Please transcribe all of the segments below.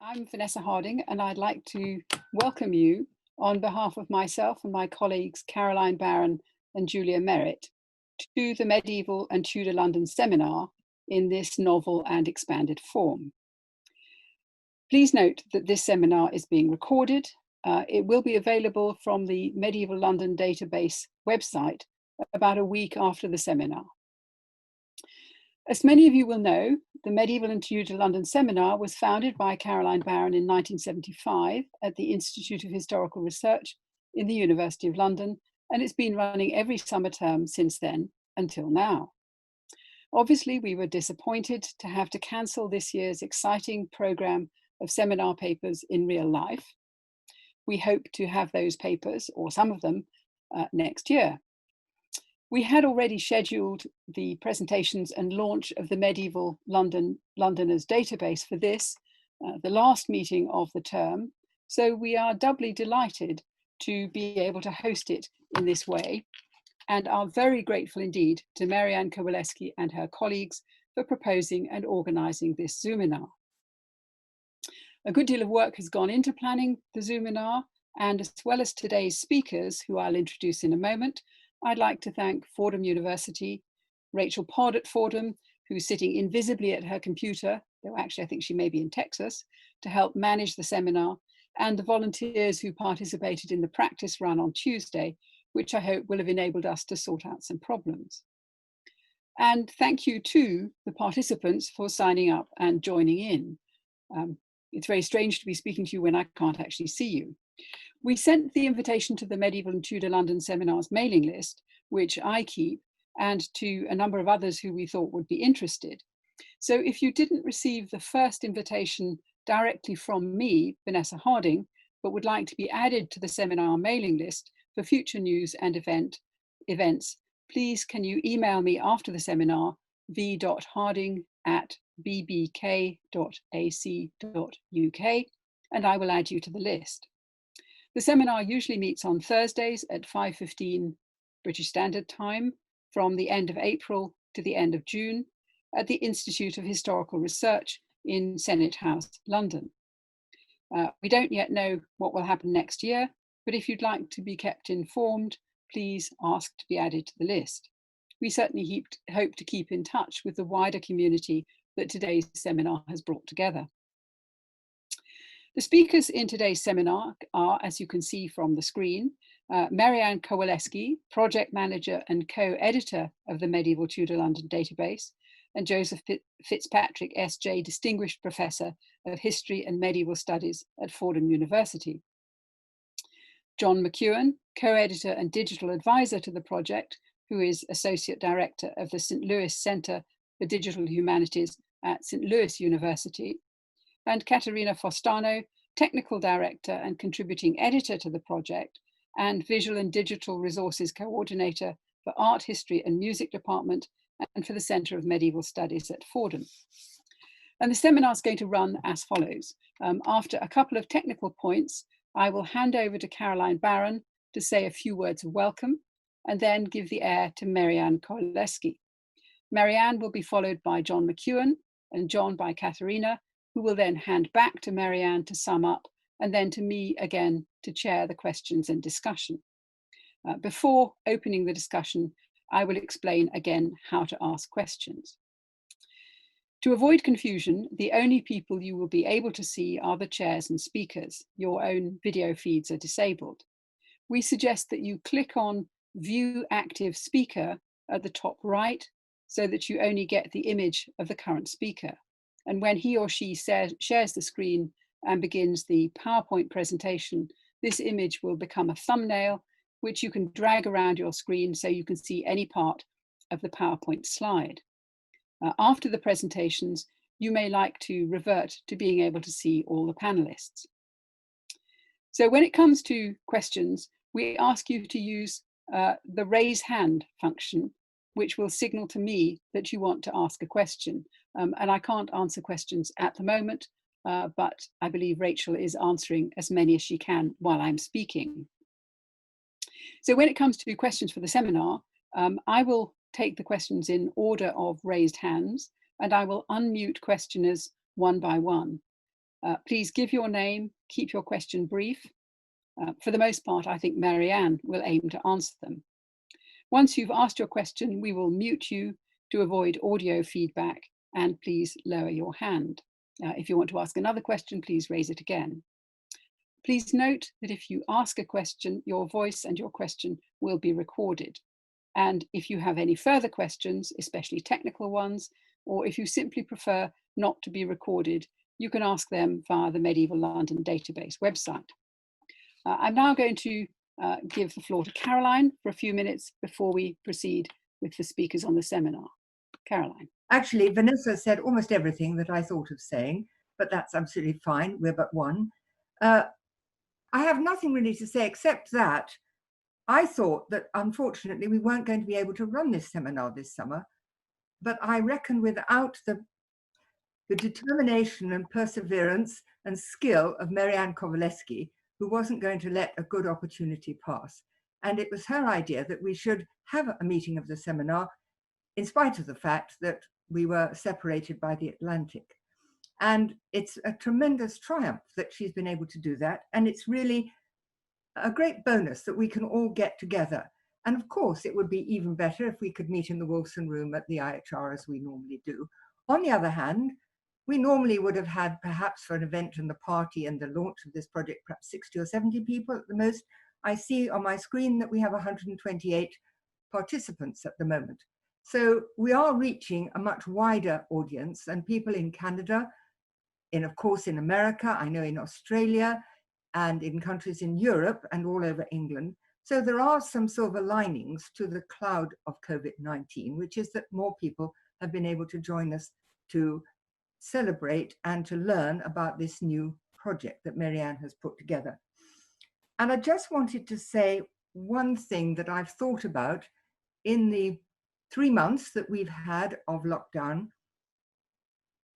I'm Vanessa Harding, and I'd like to welcome you on behalf of myself and my colleagues Caroline Barron and Julia Merritt to the Medieval and Tudor London seminar in this novel and expanded form. Please note that this seminar is being recorded. It will be available from the Medieval London database website about a week after the seminar. As many of you will know, the Medieval and Tudor London Seminar was founded by Caroline Barron in 1975 at the Institute of Historical Research in the University of London, and it's been running every summer term since then until now. Obviously, we were disappointed to have to cancel this year's exciting programme of seminar papers in real life. We hope to have those papers, or some of them, next year. We had already scheduled the presentations and launch of the Medieval Londoners database for this, the last meeting of the term, so we are doubly delighted to be able to host it in this way, and are very grateful indeed to Maryanne Kowaleski and her colleagues for proposing and organising this Zoominar. A good deal of work has gone into planning the Zoominar, and as well as today's speakers, who I'll introduce in a moment, I'd like to thank Fordham University, Rachel Podd at Fordham, who's sitting invisibly at her computer, though actually I think she may be in Texas, to help manage the seminar, and the volunteers who participated in the practice run on Tuesday, which I hope will have enabled us to sort out some problems. And thank you to the participants for signing up and joining in. It's very strange to be speaking to you when I can't actually see you. We sent the invitation to the Medieval and Tudor London Seminars mailing list, which I keep, and to a number of others who we thought would be interested. So if you didn't receive the first invitation directly from me, Vanessa Harding, but would like to be added to the seminar mailing list for future news and events, please can you email me after the seminar, v.harding@bbk.ac.uk, and I will add you to the list. The seminar usually meets on Thursdays at 5:15 British Standard Time from the end of April to the end of June at the Institute of Historical Research in Senate House, London. We don't yet know what will happen next year, but if you'd like to be kept informed, please ask to be added to the list. We certainly hope to keep in touch with the wider community that today's seminar has brought together. The speakers in today's seminar are, as you can see from the screen, Maryanne Kowaleski, Project Manager and Co-Editor of the Medieval Tudor London Database, and Joseph Fitzpatrick, S.J., Distinguished Professor of History and Medieval Studies at Fordham University. John McEwan, Co-Editor and Digital Advisor to the project, who is Associate Director of the St. Louis Center for Digital Humanities at St. Louis University, and Katherina Fostano, Technical Director and Contributing Editor to the project, and Visual and Digital Resources Coordinator for Art, History and Music Department and for the Centre of Medieval Studies at Fordham. And the seminar is going to run as follows. After a couple of technical points, I will hand over to Caroline Barron to say a few words of welcome, and then give the air to Maryanne Kowaleski. Maryanne will be followed by John McEwan, and John by Katherina, who will then hand back to Maryanne to sum up, and then to me again to chair the questions and discussion. Before opening the discussion, I will explain again how to ask questions. To avoid confusion, the only people you will be able to see are the chairs and speakers. Your own video feeds are disabled. We suggest that you click on View Active Speaker at the top right, so that you only get the image of the current speaker. And when he or she shares the screen and begins the PowerPoint presentation, this image will become a thumbnail, which you can drag around your screen so you can see any part of the PowerPoint slide. After the presentations, you may like to revert to being able to see all the panelists. So when it comes to questions, we ask you to use the raise hand function, which will signal to me that you want to ask a question. And I can't answer questions at the moment, but I believe Rachel is answering as many as she can while I'm speaking. So when it comes to questions for the seminar, I will take the questions in order of raised hands, and I will unmute questioners one by one. Please give your name, keep your question brief. For the most part, I think Maryanne will aim to answer them. Once you've asked your question, we will mute you to avoid audio feedback, and please lower your hand. If you want to ask another question, please raise it again. Please note that if you ask a question, your voice and your question will be recorded. And if you have any further questions, especially technical ones, or if you simply prefer not to be recorded, you can ask them via the Medieval London database website. I'm now going to give the floor to Caroline for a few minutes before we proceed with the speakers on the seminar. Caroline. Actually, Vanessa said almost everything that I thought of saying, but that's absolutely fine. We're but one. I have nothing really to say except that I thought that unfortunately we weren't going to be able to run this seminar this summer, but I reckon without the determination and perseverance and skill of Maryanne Kowaleski, who wasn't going to let a good opportunity pass. And it was her idea that we should have a meeting of the seminar in spite of the fact that we were separated by the Atlantic. And it's a tremendous triumph that she's been able to do that. And it's really a great bonus that we can all get together. And of course, it would be even better if we could meet in the Wilson room at the IHR as we normally do. On the other hand, we normally would have had perhaps for an event and the party and the launch of this project, perhaps 60 or 70 people at the most. I see on my screen that we have 128 participants at the moment. So we are reaching a much wider audience, and people in Canada, of course in America, I know in Australia, and in countries in Europe and all over England. So there are some silver linings to the cloud of COVID-19, which is that more people have been able to join us to celebrate and to learn about this new project that Maryanne has put together. And I just wanted to say one thing that I've thought about in the 3 months that we've had of lockdown.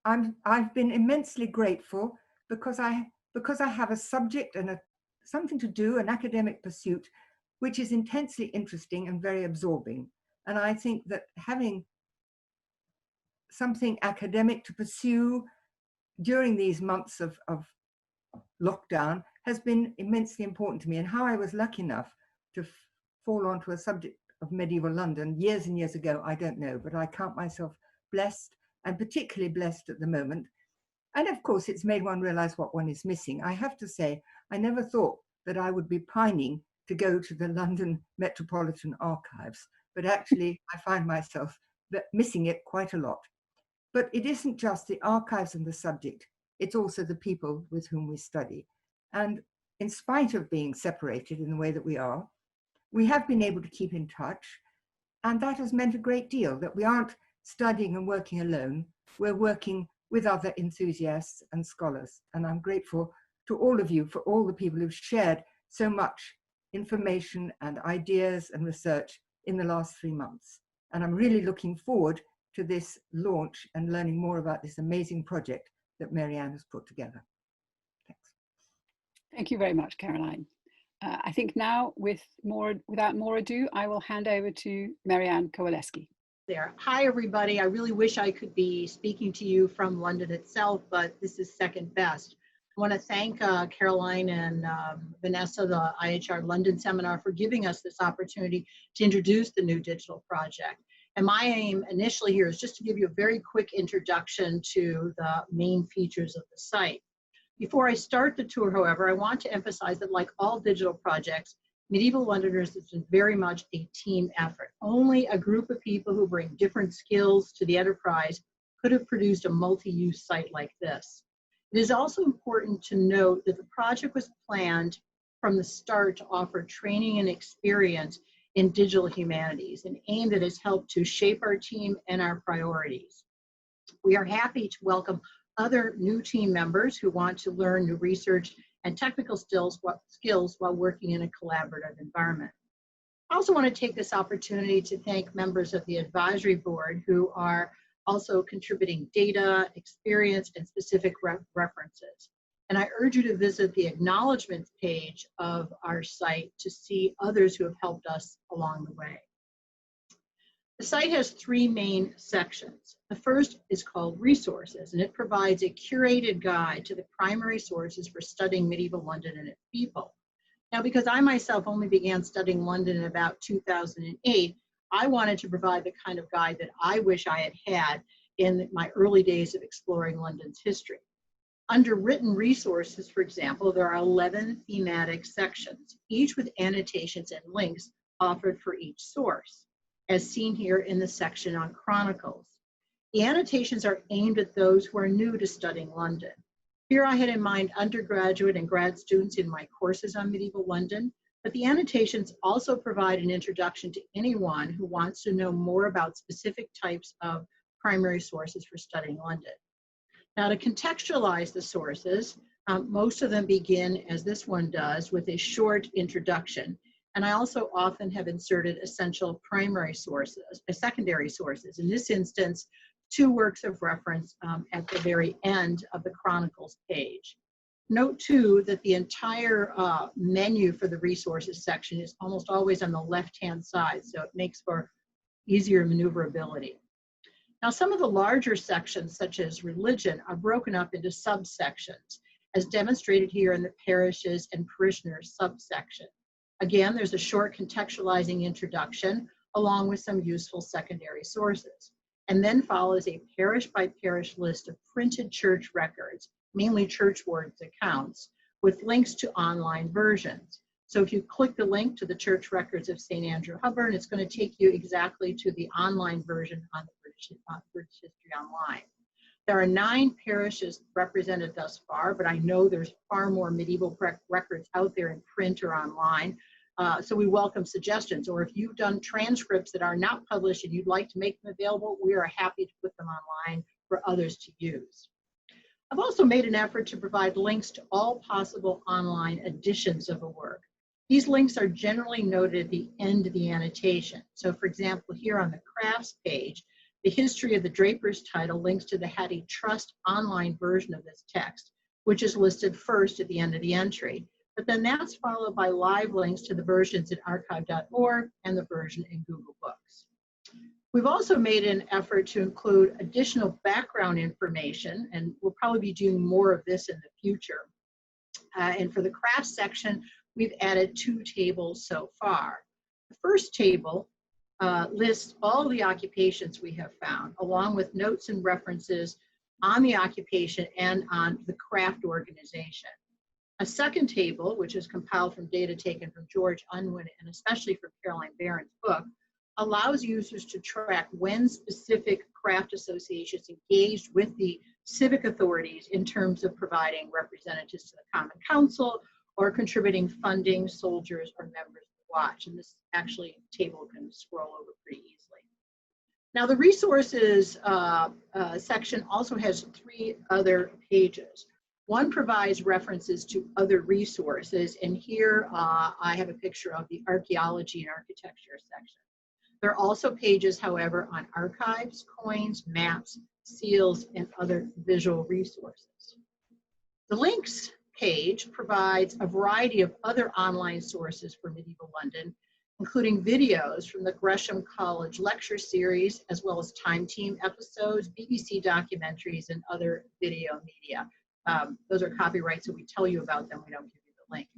I've been immensely grateful because I have a subject and something to do, an academic pursuit, which is intensely interesting and very absorbing. And I think that having something academic to pursue during these months of lockdown has been immensely important to me. And how I was lucky enough to fall onto a subject of medieval London years and years ago, I don't know, but I count myself blessed, and particularly blessed at the moment. And of course, it's made one realize what one is missing. I have to say, I never thought that I would be pining to go to the London Metropolitan Archives, but actually I find myself missing it quite a lot. But it isn't just the archives and the subject, it's also the people with whom we study. And in spite of being separated in the way that we are, we have been able to keep in touch. And that has meant a great deal, that we aren't studying and working alone, we're working with other enthusiasts and scholars. And I'm grateful to all of you for all the people who've shared so much information and ideas and research in the last 3 months. And I'm really looking forward to this launch and learning more about this amazing project that Maryanne has put together. Thanks. Thank you very much, Caroline. I think now, without more ado, I will hand over to Maryanne Kowaleski. There. Hi, everybody. I really wish I could be speaking to you from London itself, but this is second best. I want to thank Caroline and Vanessa, the IHR London seminar, for giving us this opportunity to introduce the new digital project. And my aim initially here is just to give you a very quick introduction to the main features of the site. Before I start the tour, however, I want to emphasize that like all digital projects, Medieval Londoners is very much a team effort. Only a group of people who bring different skills to the enterprise could have produced a multi-use site like this. It is also important to note that the project was planned from the start to offer training and experience in digital humanities, and aimed at its help to shape our team and our priorities. We are happy to welcome other new team members who want to learn new research and technical skills while working in a collaborative environment. I also want to take this opportunity to thank members of the advisory board who are also contributing data, experience, and specific references. And I urge you to visit the acknowledgements page of our site to see others who have helped us along the way. The site has three main sections. The first is called Resources, and it provides a curated guide to the primary sources for studying medieval London and its people. Now, because I myself only began studying London in about 2008, I wanted to provide the kind of guide that I wish I had had in my early days of exploring London's history. Under written resources, for example, there are 11 thematic sections, each with annotations and links offered for each source, as seen here in the section on Chronicles. The annotations are aimed at those who are new to studying London. Here I had in mind undergraduate and grad students in my courses on medieval London, but the annotations also provide an introduction to anyone who wants to know more about specific types of primary sources for studying London. Now, to contextualize the sources, most of them begin, as this one does, with a short introduction. And I also often have inserted essential primary sources, secondary sources. In this instance, two works of reference at the very end of the Chronicles page. Note too that the entire menu for the resources section is almost always on the left-hand side, so it makes for easier maneuverability. Now, some of the larger sections, such as religion, are broken up into subsections, as demonstrated here in the parishes and parishioners subsection. Again, there's a short contextualizing introduction, along with some useful secondary sources. And then follows a parish-by-parish list of printed church records, mainly churchward's accounts, with links to online versions. So if you click the link to the church records of St. Andrew Hubbard, it's going to take you exactly to the online version on the British History Online. There are 9 parishes represented thus far, but I know there's far more medieval records out there in print or online. So we welcome suggestions, or if you've done transcripts that are not published and you'd like to make them available, we are happy to put them online for others to use. I've also made an effort to provide links to all possible online editions of a work. These links are generally noted at the end of the annotation. So for example, here on the crafts page, the history of the Draper's title links to the Hattie Trust online version of this text, which is listed first at the end of the entry. But then that's followed by live links to the versions at archive.org and the version in Google Books. We've also made an effort to include additional background information, and we'll probably be doing more of this in the future. And for the crafts section, we've added 2 tables so far. The first table lists all the occupations we have found, along with notes and references on the occupation and on the craft organization. A second table, which is compiled from data taken from George Unwin and especially from Caroline Barron's book, allows users to track when specific craft associations engaged with the civic authorities in terms of providing representatives to the Common Council or contributing funding, soldiers, or members of the watch. And this actually table can scroll over pretty easily. Now, the resources section also has 3 other pages. One provides references to other resources, and here I have a picture of the archaeology and architecture section. There are also pages, however, on archives, coins, maps, seals, and other visual resources. The links page provides a variety of other online sources for medieval London, including videos from the Gresham College lecture series, as well as Time Team episodes, BBC documentaries, and other video media. Those are copyrights, so we tell you about them, we don't give you the link.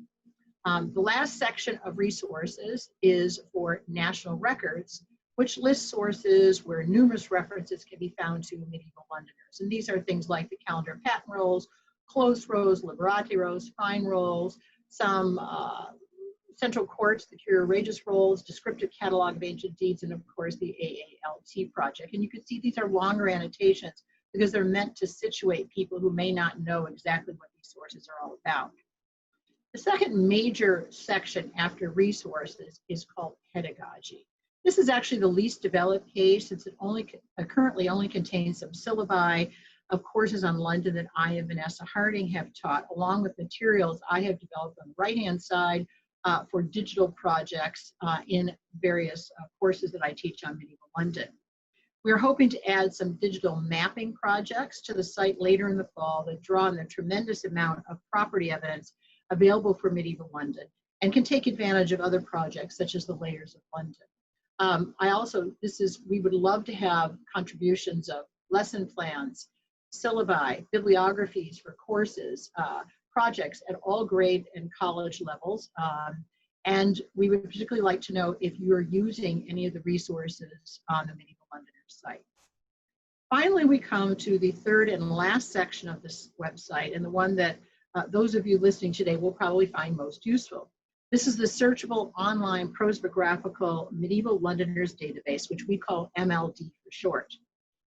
The last section of resources is for national records, which lists sources where numerous references can be found to medieval Londoners. And these are things like the calendar of patent rolls, close rolls, liberati rolls, fine rolls, some central courts, the Curia Regis rolls, descriptive catalog of ancient deeds, and of course the AALT project. And you can see these are longer annotations because they're meant to situate people who may not know exactly what these sources are all about. The second major section after resources is called pedagogy. This is actually the least developed page since it currently only contains some syllabi of courses on London that I and Vanessa Harding have taught, along with materials I have developed on the right-hand side for digital projects in various courses that I teach on medieval London. We are hoping to add some digital mapping projects to the site later in the fall that draw on the tremendous amount of property evidence available for medieval London and can take advantage of other projects such as the Layers of London. We would love to have contributions of lesson plans, syllabi, bibliographies for courses, projects at all grade and college levels. And we would particularly like to know if you're using any of the resources on the Medieval Londoners site. Finally, we come to the third and last section of this website, and the one that those of you listening today will probably find most useful. This is the searchable online prosopographical Medieval Londoners database, which we call MLD for short.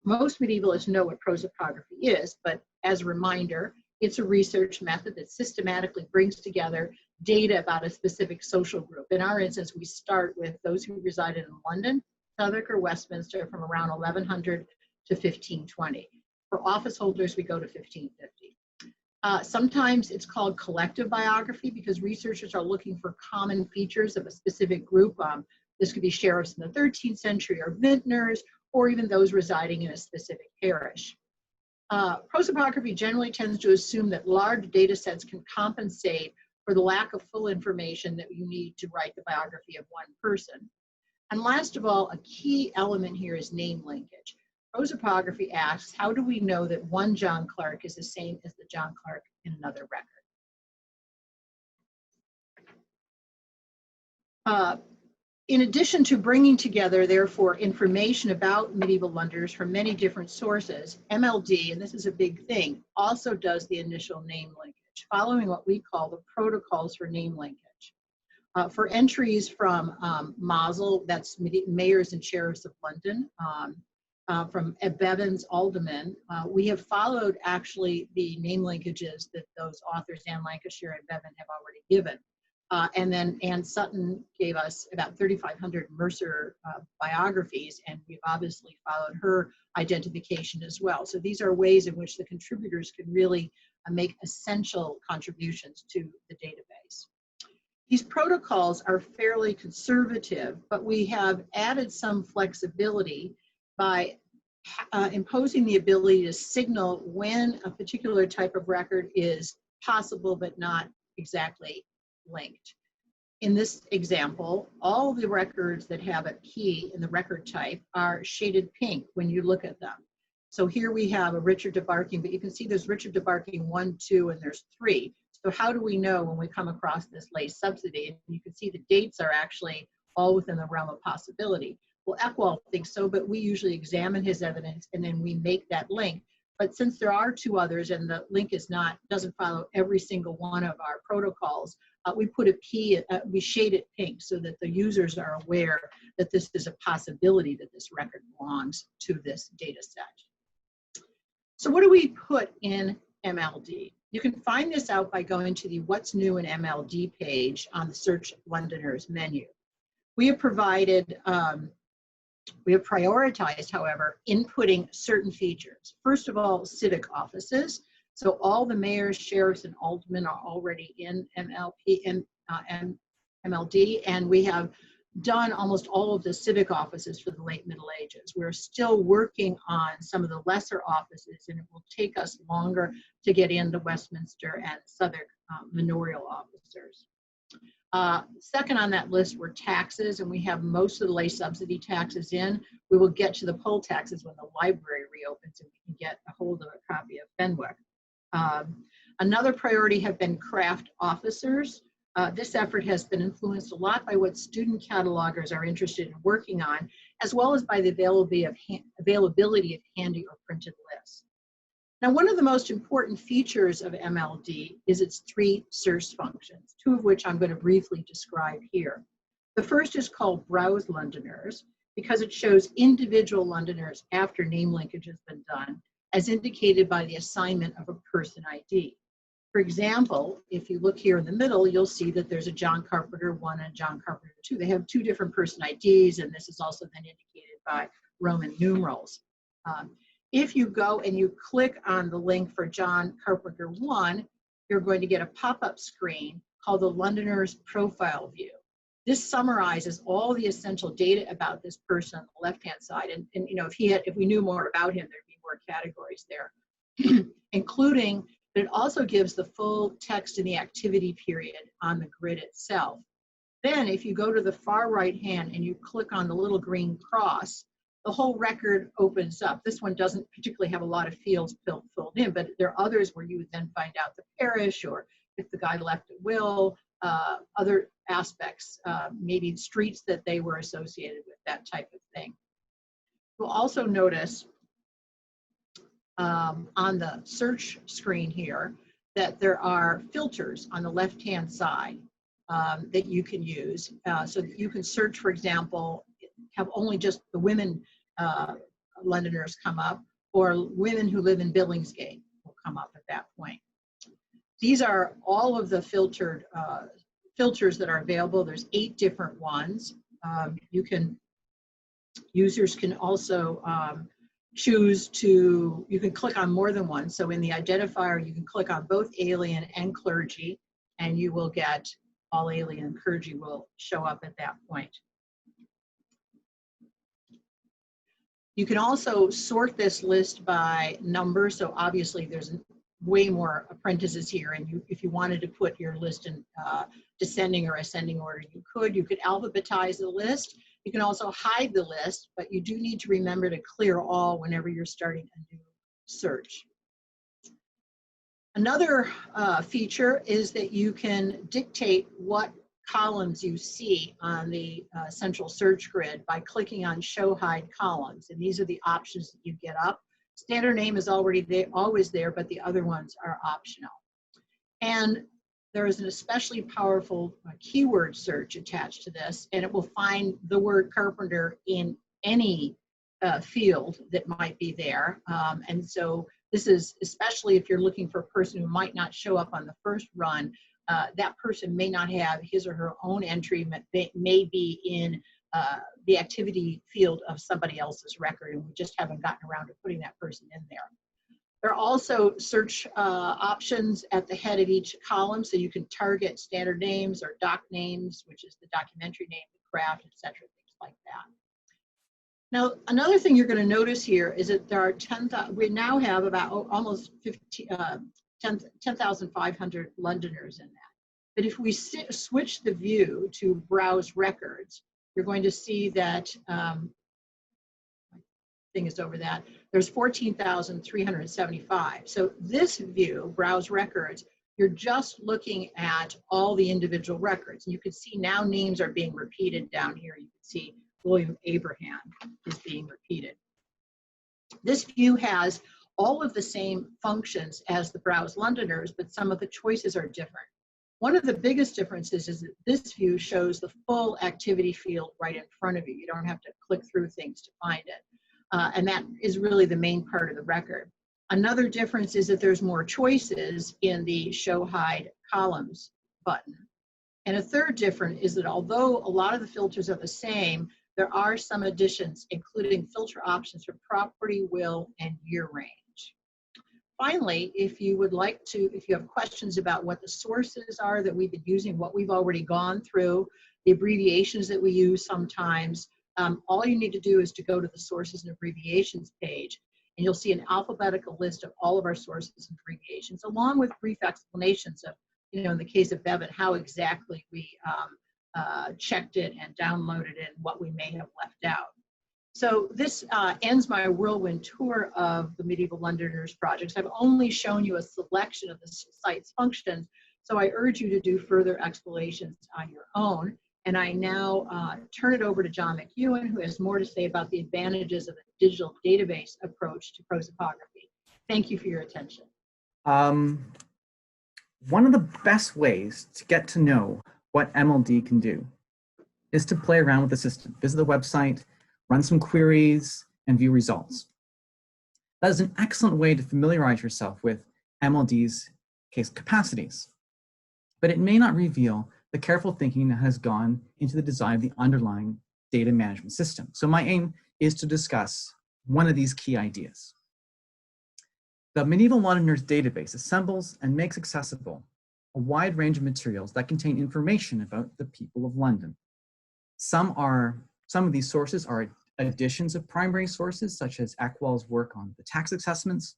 Most medievalists know what prosopography is, but as a reminder, it's a research method that systematically brings together data about a specific social group. In our instance, we start with those who resided in London, Southwark, or Westminster from around 1100 to 1520. For office holders, we go to 1550. Sometimes it's called collective biography because researchers are looking for common features of a specific group. This could be sheriffs in the 13th century or vintners, or even those residing in a specific parish. Prosopography generally tends to assume that large data sets can compensate for the lack of full information that you need to write the biography of one person. And last of all, a key element here is name linkage. Prosopography asks, how do we know that one John Clark is the same as the John Clark in another record? In addition to bringing together, therefore, information about medieval Londoners from many different sources, MLD, and this is a big thing, also does the initial name linkage, following what we call the protocols for name linkage. For entries from Mosel, that's mayors and sheriffs of London, from Bevans, aldermen, we have followed actually the name linkages that those authors, Anne Lancashire and Bevan, have already given. And then Anne Sutton gave us about 3,500 Mercer biographies, and we've obviously followed her identification as well. So these are ways in which the contributors can really make essential contributions to the database. These protocols are fairly conservative, but we have added some flexibility by imposing the ability to signal when a particular type of record is possible but not exactly linked. In this example, all the records that have a key in the record type are shaded pink when you look at them. So here we have a Richard de Barking, but you can see there's Richard de Barking 1, 2, and there's 3. So how do we know when we come across this lay subsidy? And you can see the dates are actually all within the realm of possibility. Well, Eckwall thinks so, but we usually examine his evidence and then we make that link. But since there are 2 others and the link doesn't follow every single one of our protocols, we put a P, we shade it pink so that the users are aware that this is a possibility that this record belongs to this data set. So what do we put in MLD? You can find this out by going to the What's New in MLD page on the Search Londoners menu. We have provided, we have prioritized, however, inputting certain features. First of all, civic offices. So all the mayors, sheriffs, and aldermen are already in MLD, and we have done almost all of the civic offices for the late Middle Ages. We're still working on some of the lesser offices, and it will take us longer to get into Westminster and Southwark manorial officers. Second on that list were taxes, and we have most of the lay subsidy taxes in. We will get to the poll taxes when the library reopens and we can get a hold of a copy of Fenwick. Another priority have been craft officers. This effort has been influenced a lot by what student catalogers are interested in working on, as well as by the availability of handy or printed lists. Now, one of the most important features of MLD is its 3 search functions, 2 of which I'm going to briefly describe here. The first is called Browse Londoners because it shows individual Londoners after name linkage has been done, as indicated by the assignment of a person ID. For example, if you look here in the middle, you'll see that there's a John Carpenter 1 and a John Carpenter 2. They have 2 different person IDs, and this is also then indicated by Roman numerals. If you go and you click on the link for John Carpenter 1, you're going to get a pop-up screen called the Londoners Profile View. This summarizes all the essential data about this person on the left-hand side, and you know, if we knew more about him, there'd be more categories there, including. But it also gives the full text in the activity period on the grid itself. Then if you go to the far right hand and you click on the little green cross, the whole record opens up. This one doesn't particularly have a lot of fields filled in, but there are others where you would then find out the parish, or if the guy left at will, other aspects, maybe streets that they were associated with, that type of thing. You'll also notice on the search screen here that there are filters on the left-hand side that you can use. So that you can search, for example, have only just the women Londoners come up, or women who live in Billingsgate will come up at that point. These are all of the filters that are available. There's 8 different ones. Users can also choose to, you can click on more than one. So in the identifier, you can click on both alien and clergy, and you will get all alien and clergy will show up at that point. You can also sort this list by number. So obviously there's way more apprentices here, and if you wanted to put your list in descending or ascending order, you could. You could alphabetize the list. You can also hide the list, but you do need to remember to clear all whenever you're starting a new search. Another feature is that you can dictate what columns you see on the central search grid by clicking on Show Hide Columns, and these are the options that you get up. Standard name is already there, always there, but the other ones are optional. And there is an especially powerful keyword search attached to this, and it will find the word carpenter in any field that might be there. And so this is especially if you're looking for a person who might not show up on the first run. That person may not have his or her own entry, may be in the activity field of somebody else's record, and we just haven't gotten around to putting that person in there. There are also search options at the head of each column, so you can target standard names or doc names, which is the documentary name, the craft, etc., things like that. Now, another thing you're going to notice here is that there are we now have about almost 10,500 Londoners in that. But if we switch the view to browse records, you're going to see that, thing is over that, there's 14,375. So this view, browse records, you're just looking at all the individual records. And you can see now names are being repeated down here. You can see William Abraham is being repeated. This view has all of the same functions as the Browse Londoners, but some of the choices are different. One of the biggest differences is that this view shows the full activity field right in front of you. You don't have to click through things to find it. And that is really the main part of the record. Another difference is that there's more choices in the Show Hide Columns button. And a third difference is that although a lot of the filters are the same, there are some additions, including filter options for property, will, and year range. Finally, if you would like to, if you have questions about what the sources are that we've been using, what we've already gone through, the abbreviations that we use sometimes, all you need to do is to go to the sources and abbreviations page, and you'll see an alphabetical list of all of our sources and abbreviations, along with brief explanations of, you know, in the case of Bevan, how exactly we checked it and downloaded it and what we may have left out. So this ends my whirlwind tour of the Medieval Londoners projects. I've only shown you a selection of the site's functions, so I urge you to do further explorations on your own. And I now turn it over to John McEwan, who has more to say about the advantages of a digital database approach to prosopography. Thank you for your attention. One of the best ways to get to know what MLD can do is to play around with the system. Visit the website, run some queries, and view results. That is an excellent way to familiarize yourself with MLD's case capacities, but it may not reveal the careful thinking that has gone into the design of the underlying data management system. So my aim is to discuss one of these key ideas. The Medieval Londoners database assembles and makes accessible a wide range of materials that contain information about the people of London. Some of these sources are additions of primary sources, such as Ekwall's work on the tax assessments,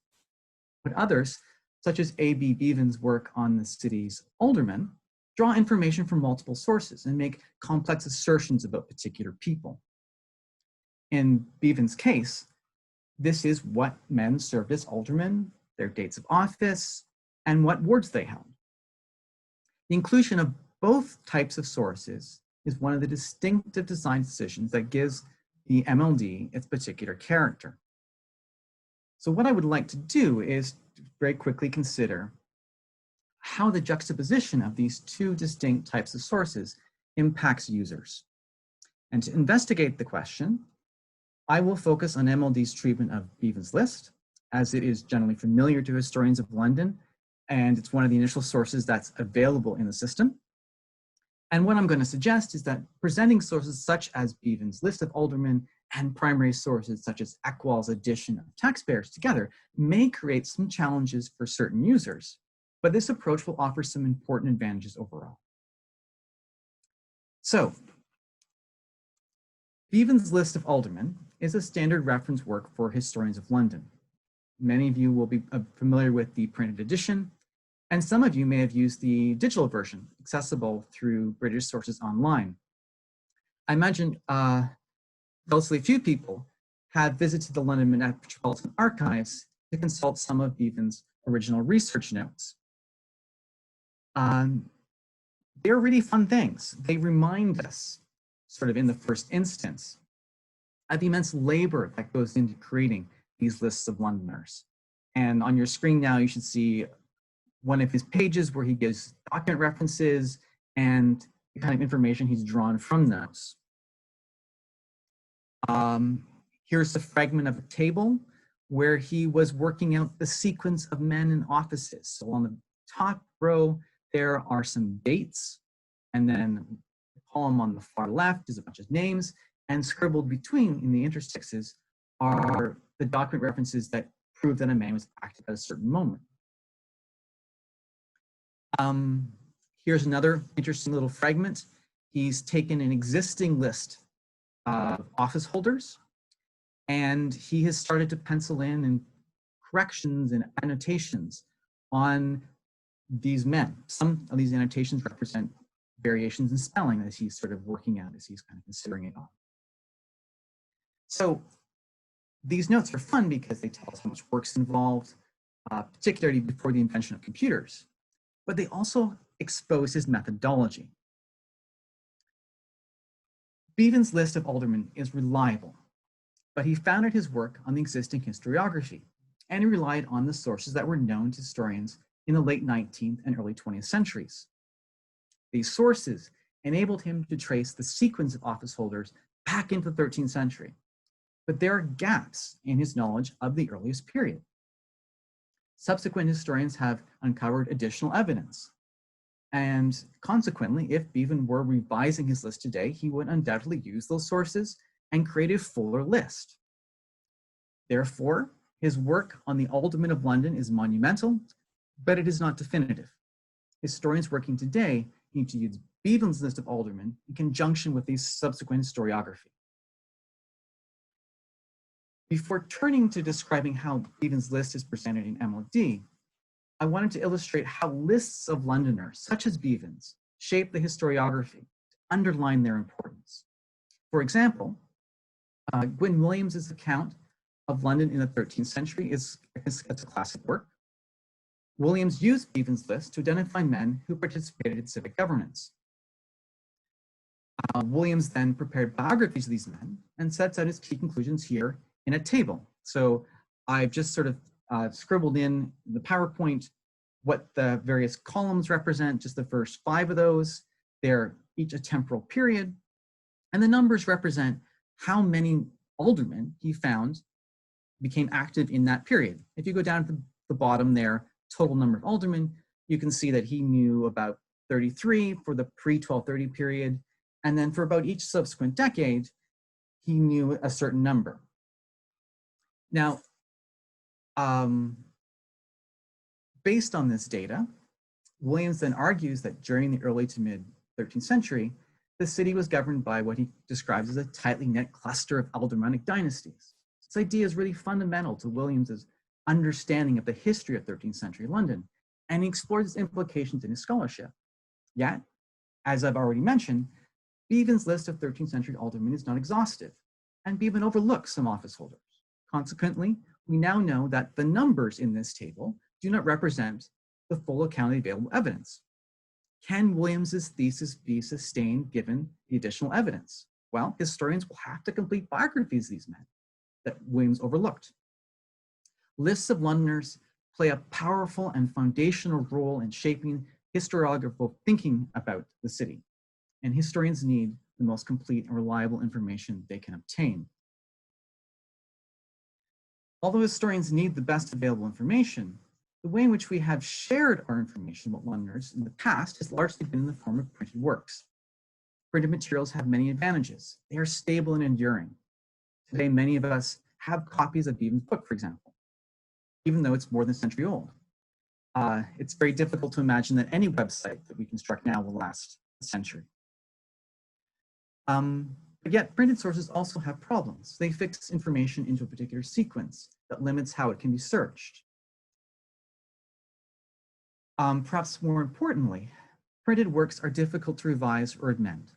but others, such as A.B. Bevan's work on the city's aldermen, draw information from multiple sources and make complex assertions about particular people. In Bevan's case, this is what men served as aldermen, their dates of office, and what wards they held. The inclusion of both types of sources is one of the distinctive design decisions that gives the MLD its particular character. So what I would like to do is very quickly consider how the juxtaposition of these two distinct types of sources impacts users. And to investigate the question, I will focus on MLD's treatment of Bevan's list, as it is generally familiar to historians of London, and it's one of the initial sources that's available in the system. And what I'm going to suggest is that presenting sources such as Bevan's list of aldermen and primary sources such as Ekwall's edition of taxpayers together may create some challenges for certain users, but this approach will offer some important advantages overall. So, Bevan's list of aldermen is a standard reference work for historians of London. Many of you will be familiar with the printed edition, and some of you may have used the digital version, accessible through British sources online. I imagine relatively few people have visited the London Metropolitan Archives to consult some of Bevan's original research notes. They're really fun things. They remind us, sort of in the first instance, of the immense labor that goes into creating these lists of Londoners. And on your screen now, you should see one of his pages where he gives document references and the kind of information he's drawn from those. Here's a fragment of a table where he was working out the sequence of men in offices. So on the top row, there are some dates, and then the column on the far left is a bunch of names, and scribbled between in the interstices are the document references that prove that a man was active at a certain moment. Here's another interesting little fragment. He's taken an existing list of office holders, and he has started to pencil in corrections and annotations on these men. Some of these annotations represent variations in spelling that he's sort of working out as he's kind of considering it on. So these notes are fun because they tell us how much work's involved, particularly before the invention of computers, but they also expose his methodology. Bevan's list of aldermen is reliable, but he founded his work on the existing historiography, and he relied on the sources that were known to historians in the late 19th and early 20th centuries. These sources enabled him to trace the sequence of office holders back into the 13th century, but there are gaps in his knowledge of the earliest period. Subsequent historians have uncovered additional evidence, and consequently, if Bevan were revising his list today, he would undoubtedly use those sources and create a fuller list. Therefore, his work on the Aldermen of London is monumental, but it is not definitive. Historians working today need to use Bevan's list of aldermen in conjunction with these subsequent historiography. Before turning to describing how Bevan's list is presented in MLD, I wanted to illustrate how lists of Londoners, such as Bevan's, shape the historiography to underline their importance. For example, Gwyn Williams's account of London in the 13th century is a classic work. Williams used Bevan's list to identify men who participated in civic governance. Williams then prepared biographies of these men and sets out his key conclusions here in a table. So I've just sort of scribbled in the PowerPoint what the various columns represent, just the first 5 of those. They're each a temporal period, and the numbers represent how many aldermen he found became active in that period. If you go down to the bottom there, total number of aldermen, you can see that he knew about 33 for the pre-1230 period, and then for about each subsequent decade, he knew a certain number. Now, based on this data, Williams then argues that during the early to mid 13th century, the city was governed by what he describes as a tightly knit cluster of aldermanic dynasties. This idea is really fundamental to Williams's understanding of the history of 13th century London, and he explores its implications in his scholarship. Yet, as I've already mentioned, Beevan's list of 13th century aldermen is not exhaustive, and Beevan overlooks some office holders. Consequently, we now know that the numbers in this table do not represent the full account of the available evidence. Can Williams's thesis be sustained given the additional evidence? Well, historians will have to complete biographies of these men that Williams overlooked. Lists of Londoners play a powerful and foundational role in shaping historiographical thinking about the city, and historians need the most complete and reliable information they can obtain. Although historians need the best available information, the way in which we have shared our information about Londoners in the past has largely been in the form of printed works. Printed materials have many advantages. They are stable and enduring. Today, many of us have copies of Beevan's book, for example, even though it's more than a century old. It's very difficult to imagine that any website that we construct now will last a century. But yet, printed sources also have problems. They fix information into a particular sequence that limits how it can be searched. Perhaps more importantly, printed works are difficult to revise or amend.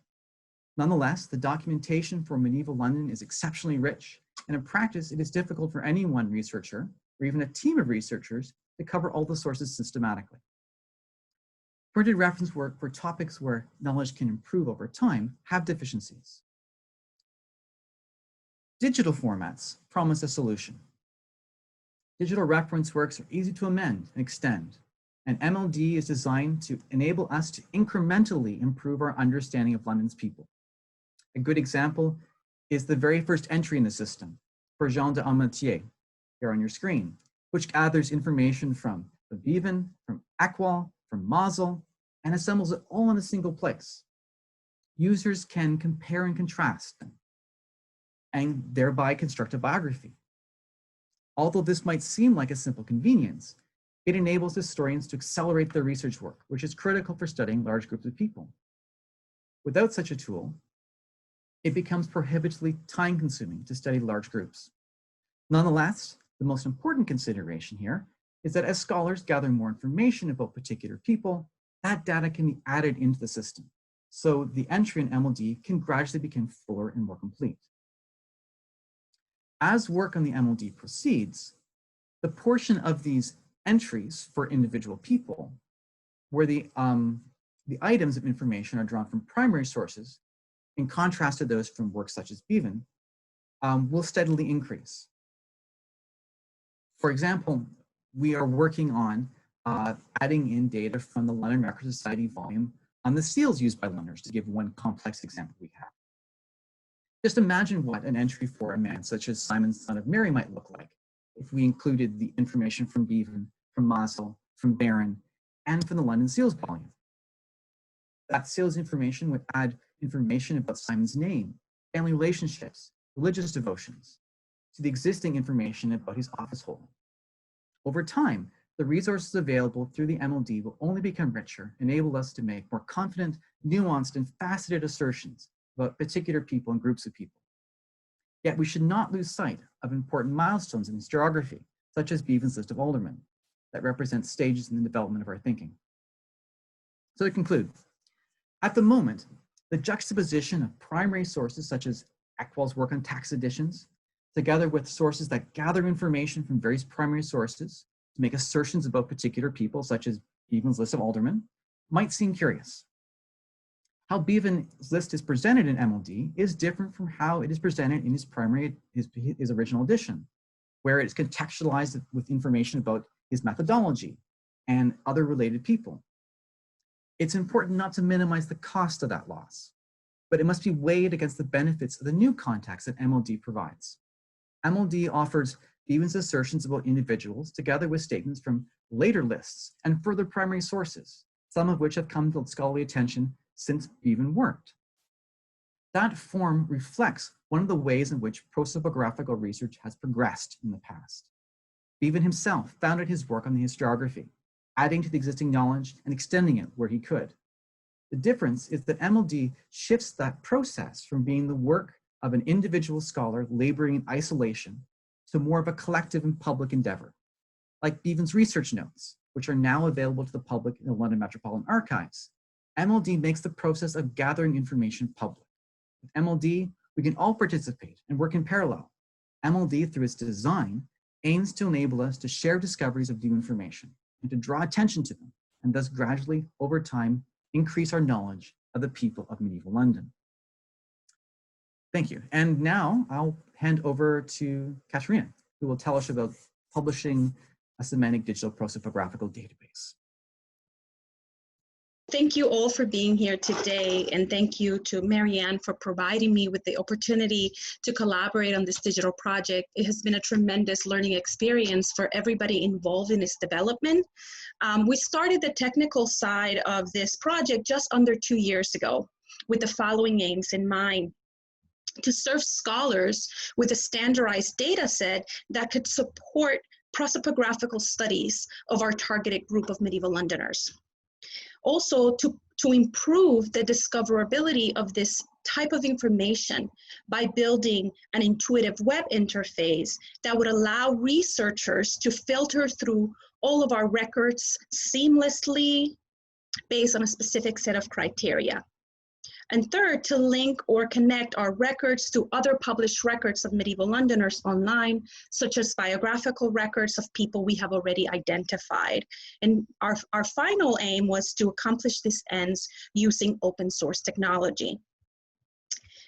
Nonetheless, the documentation for medieval London is exceptionally rich, and in practice, it is difficult for any one researcher, or even a team of researchers, to cover all the sources systematically. Printed reference work for topics where knowledge can improve over time have deficiencies. Digital formats promise a solution. Digital reference works are easy to amend and extend, and MLD is designed to enable us to incrementally improve our understanding of London's people. A good example is the very first entry in the system, for Jean de Amatier, here on your screen, which gathers information from Beevan, from Ackwall, from Mosel, and assembles it all in a single place. Users can compare and contrast them, and thereby construct a biography. Although this might seem like a simple convenience, it enables historians to accelerate their research work, which is critical for studying large groups of people. Without such a tool, it becomes prohibitively time-consuming to study large groups. Nonetheless, the most important consideration here is that as scholars gather more information about particular people, that data can be added into the system, so the entry in MLD can gradually become fuller and more complete. As work on the MLD proceeds, the portion of these entries for individual people, where the items of information are drawn from primary sources, in contrast to those from works such as Beevan, will steadily increase. For example, we are working on adding in data from the London Record Society volume on the seals used by Londoners, to give one complex example we have. Just imagine what an entry for a man such as Simon, son of Mary, might look like if we included the information from Beevan, from Mosel, from Baron, and from the London Seals volume. That seals information would add information about Simon's name, family relationships, religious devotions, to the existing information about his office hold. Over time, the resources available through the MLD will only become richer, enable us to make more confident, nuanced, and faceted assertions about particular people and groups of people. Yet we should not lose sight of important milestones in historiography, such as Beevan's list of aldermen, that represent stages in the development of our thinking. So to conclude, at the moment, the juxtaposition of primary sources such as Ackwall's work on tax editions, together with sources that gather information from various primary sources to make assertions about particular people, such as Beevan's list of aldermen, might seem curious. How Beevan's list is presented in MLD is different from how it is presented in his original edition, where it is contextualized with information about his methodology and other related people. It's important not to minimize the cost of that loss, but it must be weighed against the benefits of the new context that MLD provides. MLD offers Beevan's assertions about individuals together with statements from later lists and further primary sources, some of which have come to scholarly attention since Beevan worked. That form reflects one of the ways in which prosopographical research has progressed in the past. Beevan himself founded his work on the historiography, adding to the existing knowledge and extending it where he could. The difference is that MLD shifts that process from being the work of an individual scholar laboring in isolation to more of a collective and public endeavor, like Beevan's research notes, which are now available to the public in the London Metropolitan Archives, MLD makes the process of gathering information public. With MLD, we can all participate and work in parallel. MLD, through its design, aims to enable us to share discoveries of new information and to draw attention to them, and thus gradually, over time, increase our knowledge of the people of medieval London. Thank you. And now I'll hand over to Katherina, who will tell us about publishing a semantic digital prosopographical database. Thank you all for being here today, and thank you to Maryanne for providing me with the opportunity to collaborate on this digital project. It has been a tremendous learning experience for everybody involved in its development. We started the technical side of this project just under 2 years ago with the following aims in mind: to serve scholars with a standardized data set that could support prosopographical studies of our targeted group of medieval Londoners. Also, to improve the discoverability of this type of information by building an intuitive web interface that would allow researchers to filter through all of our records seamlessly based on a specific set of criteria. And third, to link or connect our records to other published records of medieval Londoners online, such as biographical records of people we have already identified. And our final aim was to accomplish these ends using open source technology.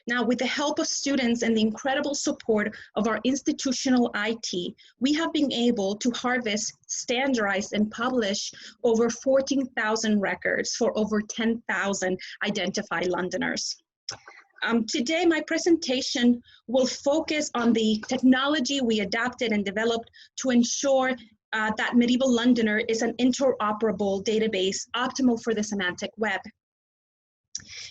Now, with the help of students and the incredible support of our institutional IT, we have been able to harvest, standardize, and publish over 14,000 records for over 10,000 identified Londoners. Today, my presentation will focus on the technology we adapted and developed to ensure that Medieval Londoner is an interoperable database optimal for the semantic web.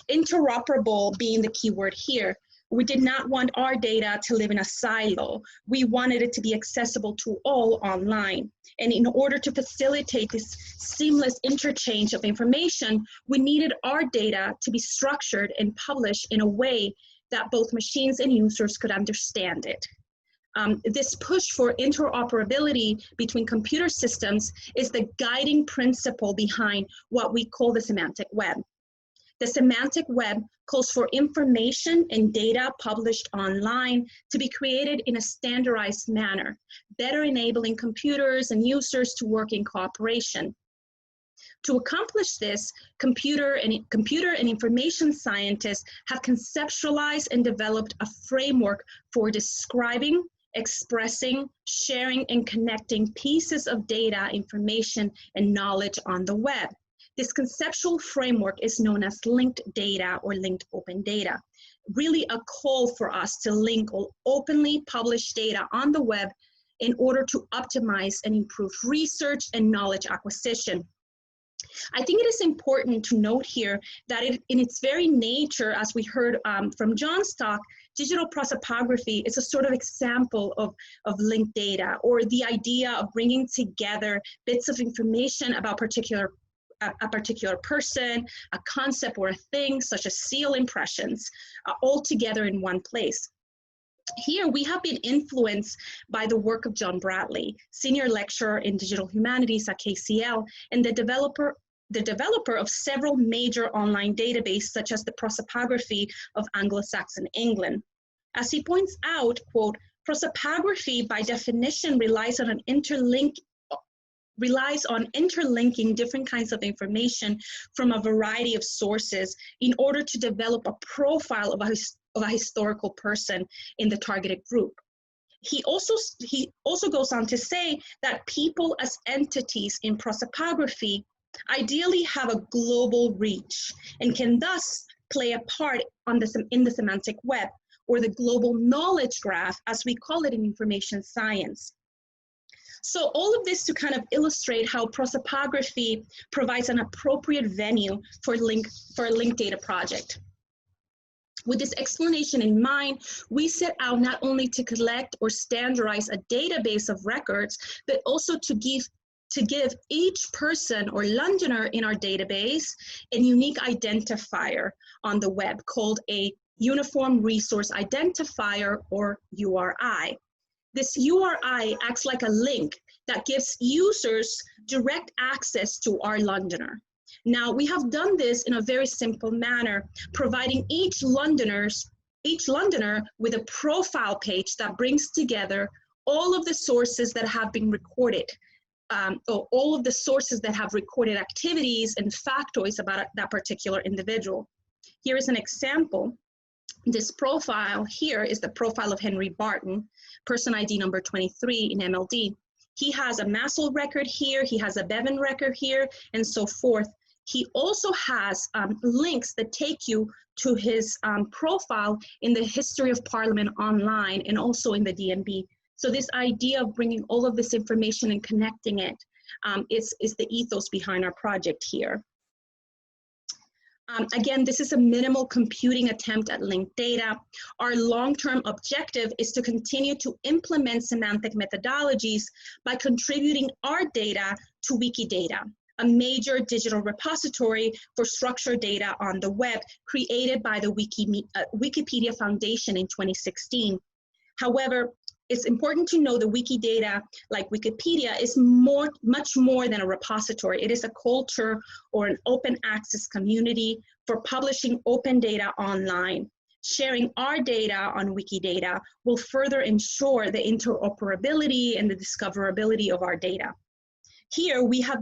Interoperable being the key word here. We did not want our data to live in a silo. We wanted it to be accessible to all online. And in order to facilitate this seamless interchange of information, we needed our data to be structured and published in a way that both machines and users could understand it. This push for interoperability between computer systems is the guiding principle behind what we call the semantic web. The semantic web calls for information and data published online to be created in a standardized manner, better enabling computers and users to work in cooperation. To accomplish this, computer and information scientists have conceptualized and developed a framework for describing, expressing, sharing, and connecting pieces of data, information, and knowledge on the web. This conceptual framework is known as linked data or linked open data, really a call for us to link all openly published data on the web in order to optimize and improve research and knowledge acquisition. I think it is important to note here that in its very nature, as we heard from John's talk, digital prosopography is a sort of example of linked data, or the idea of bringing together bits of information about a particular person, a concept, or a thing, such as seal impressions, all together in one place. Here, we have been influenced by the work of John Bradley, senior lecturer in digital humanities at KCL, and the developer of several major online databases, such as the Prosopography of Anglo-Saxon England. As he points out, quote, prosopography by definition relies on interlinking different kinds of information from a variety of sources in order to develop a profile of a historical person in the targeted group. He also goes on to say that people as entities in prosopography ideally have a global reach and can thus play a part in the semantic web, or the global knowledge graph, as we call it in information science. So all of this to kind of illustrate how prosopography provides an appropriate venue for a linked data project. With this explanation in mind, we set out not only to collect or standardize a database of records, but also to give each person or Londoner in our database a unique identifier on the web called a Uniform Resource Identifier, or URI. This URI acts like a link that gives users direct access to our Londoner. Now, we have done this in a very simple manner, providing each Londoner with a profile page that brings together all of the sources that have been recorded, or all of the sources that have recorded activities and factoids about that particular individual. Here is an example. This profile here is the profile of Henry Barton, person ID number 23 in MLD. He has a Massel record here, he has a Bevan record here, and so forth. He also has links that take you to his profile in the History of Parliament online and also in the DMB. So this idea of bringing all of this information and connecting it is the ethos behind our project here. Again, this is a minimal computing attempt at linked data. Our long-term objective is to continue to implement semantic methodologies by contributing our data to Wikidata, a major digital repository for structured data on the web created by the Wikipedia Foundation in 2016. However, it's important to know that Wikidata, like Wikipedia, is much more than a repository. It is a culture or an open access community for publishing open data online. Sharing our data on Wikidata will further ensure the interoperability and the discoverability of our data. Here we have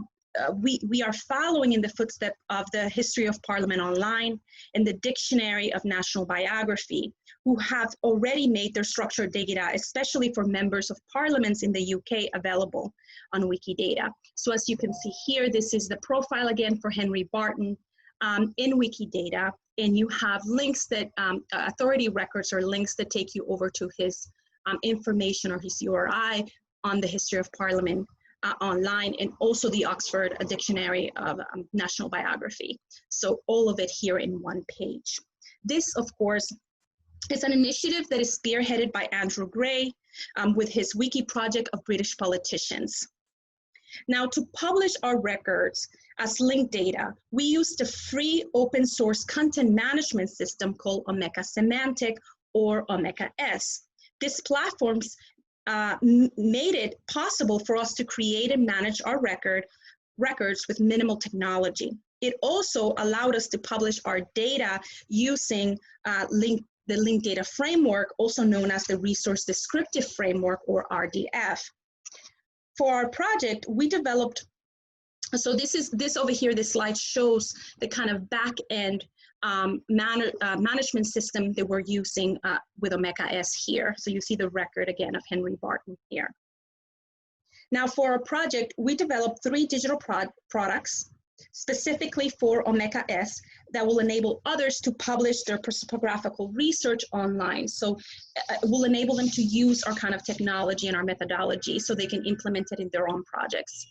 we are following in the footsteps of the History of Parliament Online and the Dictionary of National Biography, who have already made their structured data, especially for members of parliaments in the UK, available on Wikidata. So as you can see here, this is the profile again for Henry Barton in Wikidata, and you have links that, authority records or links that take you over to his information or his URI on the History of Parliament online, and also the Oxford Dictionary of National Biography. So all of it here in one page. This, of course, is an initiative that is spearheaded by Andrew Gray with his Wiki Project of British Politicians. Now, to publish our records as linked data, we used a free open source content management system called Omeka Semantic or Omeka S. This platform made it possible for us to create and manage our records with minimal technology. It also allowed us to publish our data using the linked data framework, also known as the Resource Descriptive Framework, or RDF. For our project, we developed, so this over here, this slide shows the kind of back-end management system that we're using with Omeka S here. So you see the record again of Henry Barton here. Now for our project, we developed 3 digital products specifically for Omeka S that will enable others to publish their prosopographical research online. So it will enable them to use our kind of technology and our methodology so they can implement it in their own projects.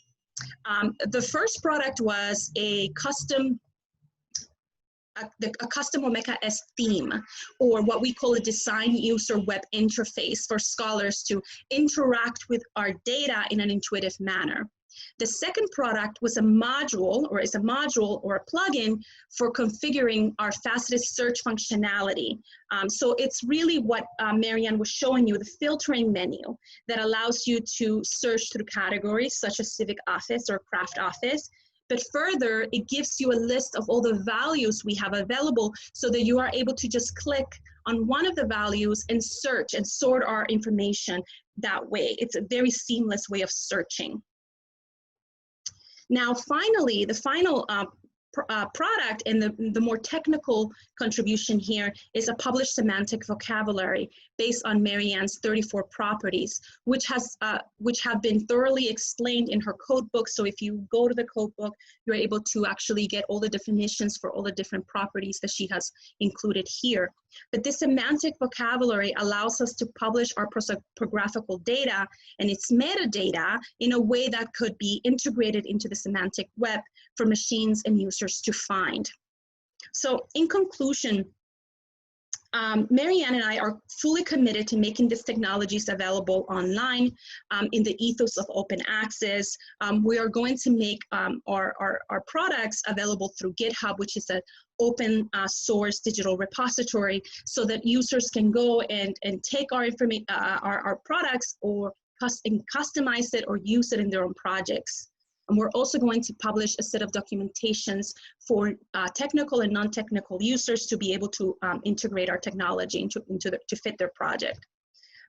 The first product was a custom Omeka S theme, or what we call a design user web interface for scholars to interact with our data in an intuitive manner. The second product was a module, or is a module or a plugin for configuring our faceted search functionality. So it's really what Maryanne was showing you, the filtering menu that allows you to search through categories such as civic office or craft office. But further, it gives you a list of all the values we have available so that you are able to just click on one of the values and search and sort our information that way. It's a very seamless way of searching. Now, finally, the final product and the more technical contribution here is a published semantic vocabulary based on Maryanne's 34 properties, which have been thoroughly explained in her code book. So if you go to the code book, you're able to actually get all the definitions for all the different properties that she has included here. But this semantic vocabulary allows us to publish our prosopographical data and its metadata in a way that could be integrated into the semantic web for machines and users to find. So in conclusion, Maryanne and I are fully committed to making these technologies available online in the ethos of open access. We are going to make our products available through GitHub, which is an open source digital repository, so that users can go and take our information, our products, or customize it or use it in their own projects. And we're also going to publish a set of documentations for technical and non-technical users to be able to integrate our technology to fit their project.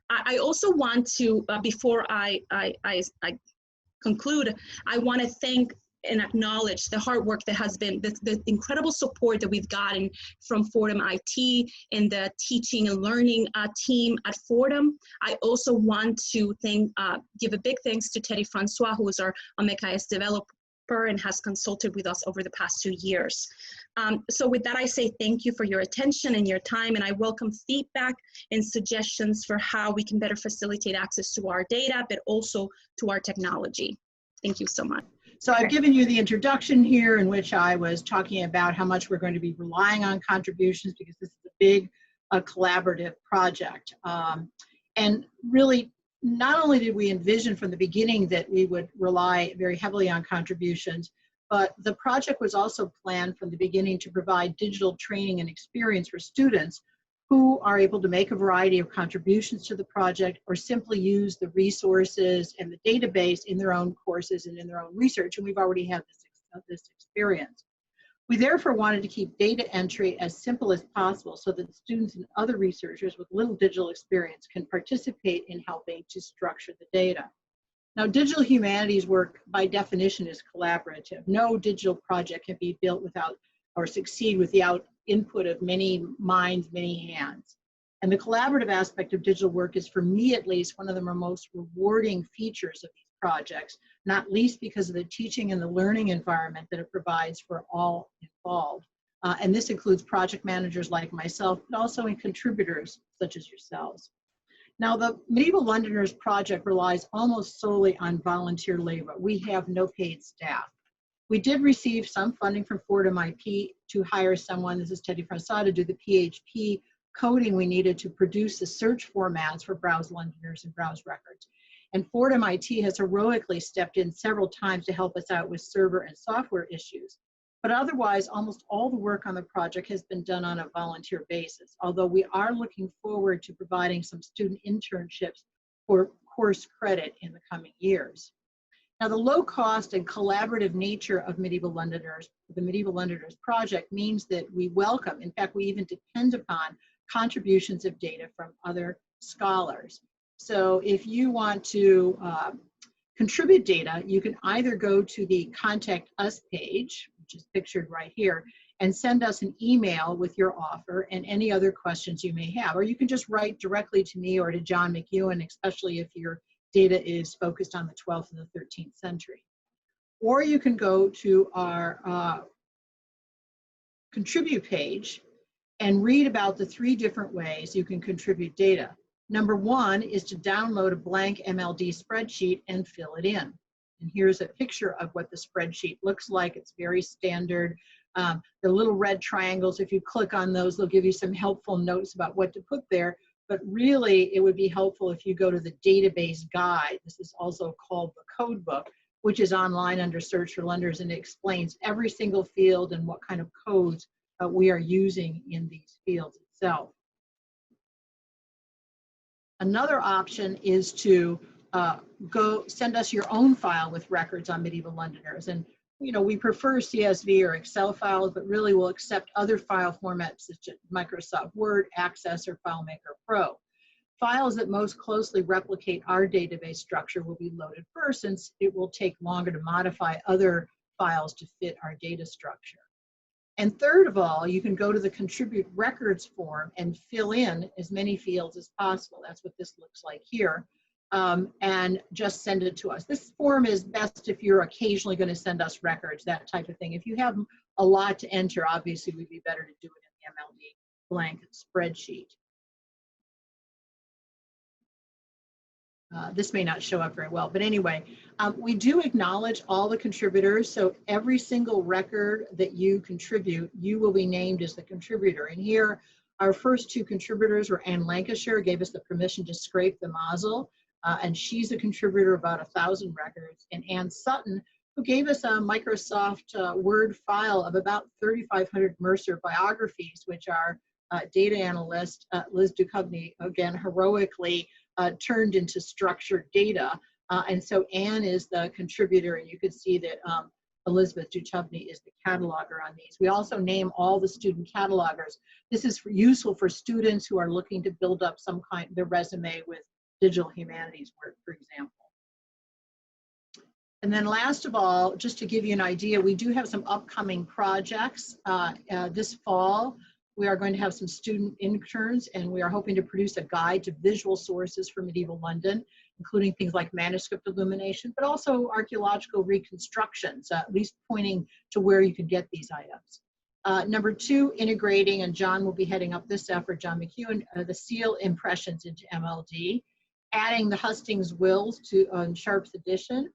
I also want to, before I conclude, I want to thank and acknowledge the hard work that has been, the incredible support that we've gotten from Fordham IT and the teaching and learning team at Fordham. I also want to give a big thanks to Teddy Francois, who is our MKS developer and has consulted with us over the past 2 years. So with that, I say thank you for your attention and your time, and I welcome feedback and suggestions for how we can better facilitate access to our data, but also to our technology. Thank you so much. So I've given you the introduction here in which I was talking about how much we're going to be relying on contributions because this is a big collaborative project. And really, not only did we envision from the beginning that we would rely very heavily on contributions, but the project was also planned from the beginning to provide digital training and experience for students who are able to make a variety of contributions to the project or simply use the resources and the database in their own courses and in their own research. And we've already had this experience. We therefore wanted to keep data entry as simple as possible so that students and other researchers with little digital experience can participate in helping to structure the data. Now, digital humanities work by definition is collaborative. No digital project can be built without or succeed without input of many minds, many hands. And the collaborative aspect of digital work is, for me at least, one of the most rewarding features of these projects, not least because of the teaching and the learning environment that it provides for all involved. And this includes project managers like myself, but also in contributors such as yourselves. Now, the Medieval Londoners project relies almost solely on volunteer labor. We have no paid staff. We did receive some funding from Fordham IP to hire someone, this is Teddy Francois, to do the PHP coding we needed to produce the search formats for Browse Londoners and Browse Records. And Fordham IT has heroically stepped in several times to help us out with server and software issues. But otherwise, almost all the work on the project has been done on a volunteer basis, although we are looking forward to providing some student internships for course credit in the coming years. Now, the low cost and collaborative nature of Medieval Londoners, the Medieval Londoners project, means that we welcome, in fact, we even depend upon contributions of data from other scholars. So if you want to contribute data, you can either go to the Contact Us page, which is pictured right here, and send us an email with your offer and any other questions you may have. Or you can just write directly to me or to John McEwan, especially if your data is focused on the 12th and the 13th century. Or you can go to our contribute page and read about the 3 different ways you can contribute data. Number 1 is to download a blank MLD spreadsheet and fill it in. And here's a picture of what the spreadsheet looks like. It's very standard. The little red triangles, if you click on those, they'll give you some helpful notes about what to put there. But really, it would be helpful if you go to the database guide. This is also called the code book, which is online under Search for Londoners, and it explains every single field and what kind of codes we are using in these fields itself. Another option is to go send us your own file with records on Medieval Londoners. And we prefer CSV or Excel files, but really we'll accept other file formats such as Microsoft Word, Access, or FileMaker Pro. Files that most closely replicate our database structure will be loaded first, since it will take longer to modify other files to fit our data structure. And third of all, you can go to the Contribute Records form and fill in as many fields as possible. That's what this looks like here. And just send it to us. This form is best if you're occasionally going to send us records, that type of thing. If you have a lot to enter, obviously we'd be better to do it in the MLD blank spreadsheet. This may not show up very well, but anyway, we do acknowledge all the contributors. So every single record that you contribute, you will be named as the contributor. And here, our first 2 contributors were Anne Lancashire, gave us the permission to scrape the Mosel. And she's a contributor of about 1,000 records, and Ann Sutton, who gave us a Microsoft Word file of about 3,500 Mercer biographies, which our data analyst, Liz Duchovny, again, heroically turned into structured data And so Anne is the contributor, and you could see that Elizabeth Duchovny is the cataloger on these. We also name all the student catalogers. This is useful for students who are looking to build up some kind of their resume with digital humanities work, for example. And then last of all, just to give you an idea, we do have some upcoming projects. This fall, we are going to have some student interns, and we are hoping to produce a guide to visual sources for medieval London, including things like manuscript illumination, but also archaeological reconstructions, at least pointing to where you could get these items. Number two, integrating, and John will be heading up this effort, John McEwan, the seal impressions into MLD, adding the Hustings wills to Sharp's edition.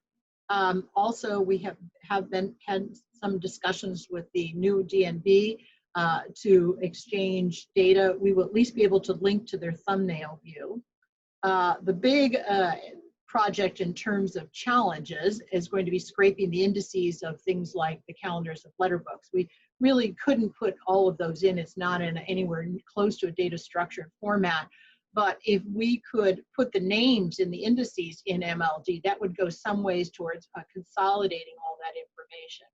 Also, we have had some discussions with the new DNB to exchange data. We will at least be able to link to their thumbnail view. The big project in terms of challenges is going to be scraping the indices of things like the calendars of letter books. We really couldn't put all of those in. It's not in anywhere close to a data structured format. But if we could put the names in the indices in MLD, that would go some ways towards consolidating all that information.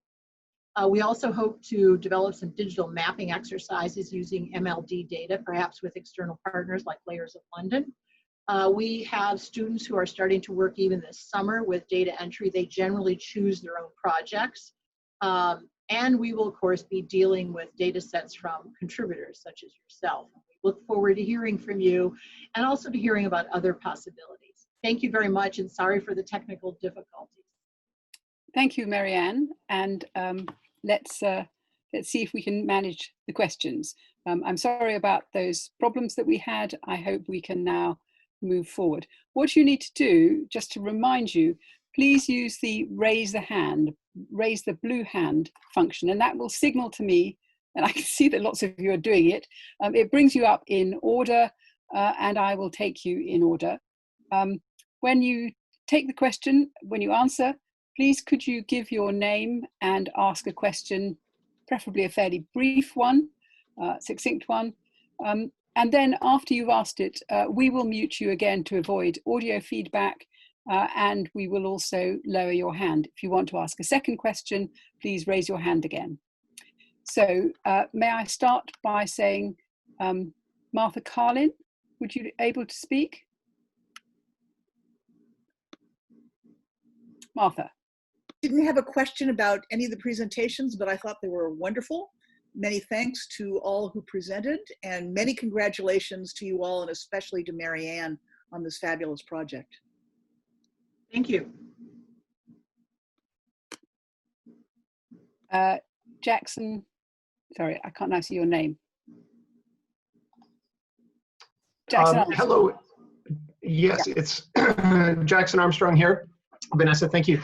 We also hope to develop some digital mapping exercises using MLD data, perhaps with external partners like Layers of London. We have students who are starting to work even this summer with data entry. They generally choose their own projects. And we will, of course, be dealing with data sets from contributors such as yourself. We look forward to hearing from you and also to hearing about other possibilities. Thank you very much, and sorry for the technical difficulties. Thank you, Maryanne. And let's see if we can manage the questions. I'm sorry about those problems that we had. I hope we can now move forward. What you need to do, just to remind you, please use the raise the blue hand function, and that will signal to me, and I can see that lots of you are doing it. It brings you up in order, and I will take you in order. When you take the question, when you answer, please could you give your name and ask a question, preferably a fairly brief one, succinct one. And then after you've asked it, we will mute you again to avoid audio feedback, and we will also lower your hand. If you want to ask a second question, please raise your hand again. So may I start by saying, Martha Carlin, would you be able to speak? Martha. Didn't have a question about any of the presentations, but I thought they were wonderful. Many thanks to all who presented, and many congratulations to you all, and especially to Maryanne on this fabulous project. Thank you. Jackson, sorry, I can't now see your name. Jackson hello. Yes, yeah. It's Jackson Armstrong here. Vanessa, thank you.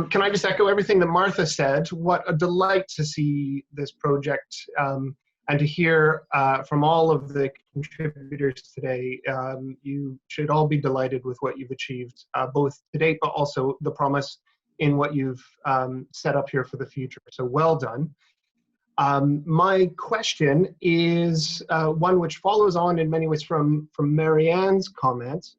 Can I just echo everything that Martha said? What a delight to see this project and to hear from all of the contributors today. You should all be delighted with what you've achieved, both to date, but also the promise in what you've set up here for the future. So well done. My question is one which follows on in many ways from Maryanne's comments.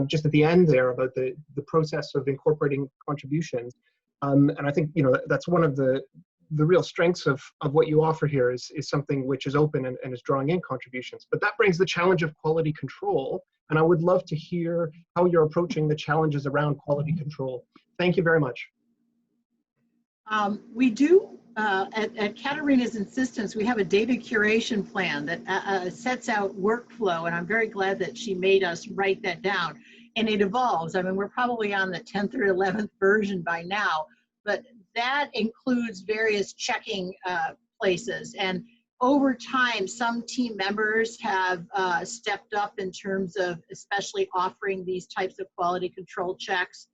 Just at the end there about the process of incorporating contributions. And I think, you know, that's one of the real strengths of what you offer here is something which is open and is drawing in contributions. But that brings the challenge of quality control. And I would love to hear how you're approaching the challenges around quality control. Thank you very much. We do, at Katherina's insistence, we have a data curation plan that sets out workflow, and I'm very glad that she made us write that down. And it evolves. I mean, we're probably on the 10th or 11th version by now, but that includes various checking places. And over time, some team members have stepped up in terms of especially offering these types of quality control checks.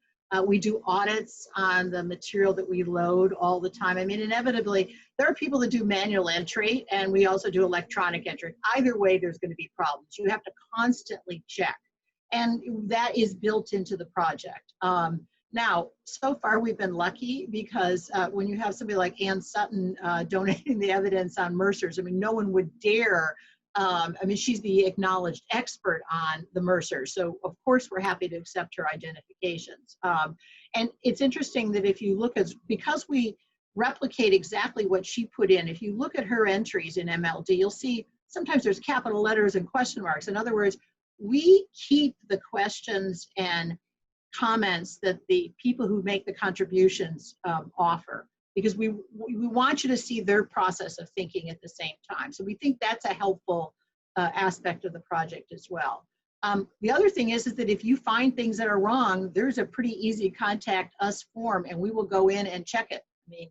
We do audits on the material that we load all the time. I mean, inevitably, there are people that do manual entry, and we also do electronic entry. Either way, there's going to be problems. You have to constantly check, and that is built into the project. Now, so far, we've been lucky because when you have somebody like Ann Sutton donating the evidence on Mercer's, I mean, no one would dare I mean, she's the acknowledged expert on the Mercer. So of course, we're happy to accept her identifications. And it's interesting that if you look at, because we replicate exactly what she put in, if you look at her entries in MLD, you'll see sometimes there's capital letters and question marks. In other words, we keep the questions and comments that the people who make the contributions offer, because we want you to see their process of thinking at the same time. So we think that's a helpful aspect of the project as well. The other thing is that if you find things that are wrong, there's a pretty easy contact us form, and we will go in and check it. I mean,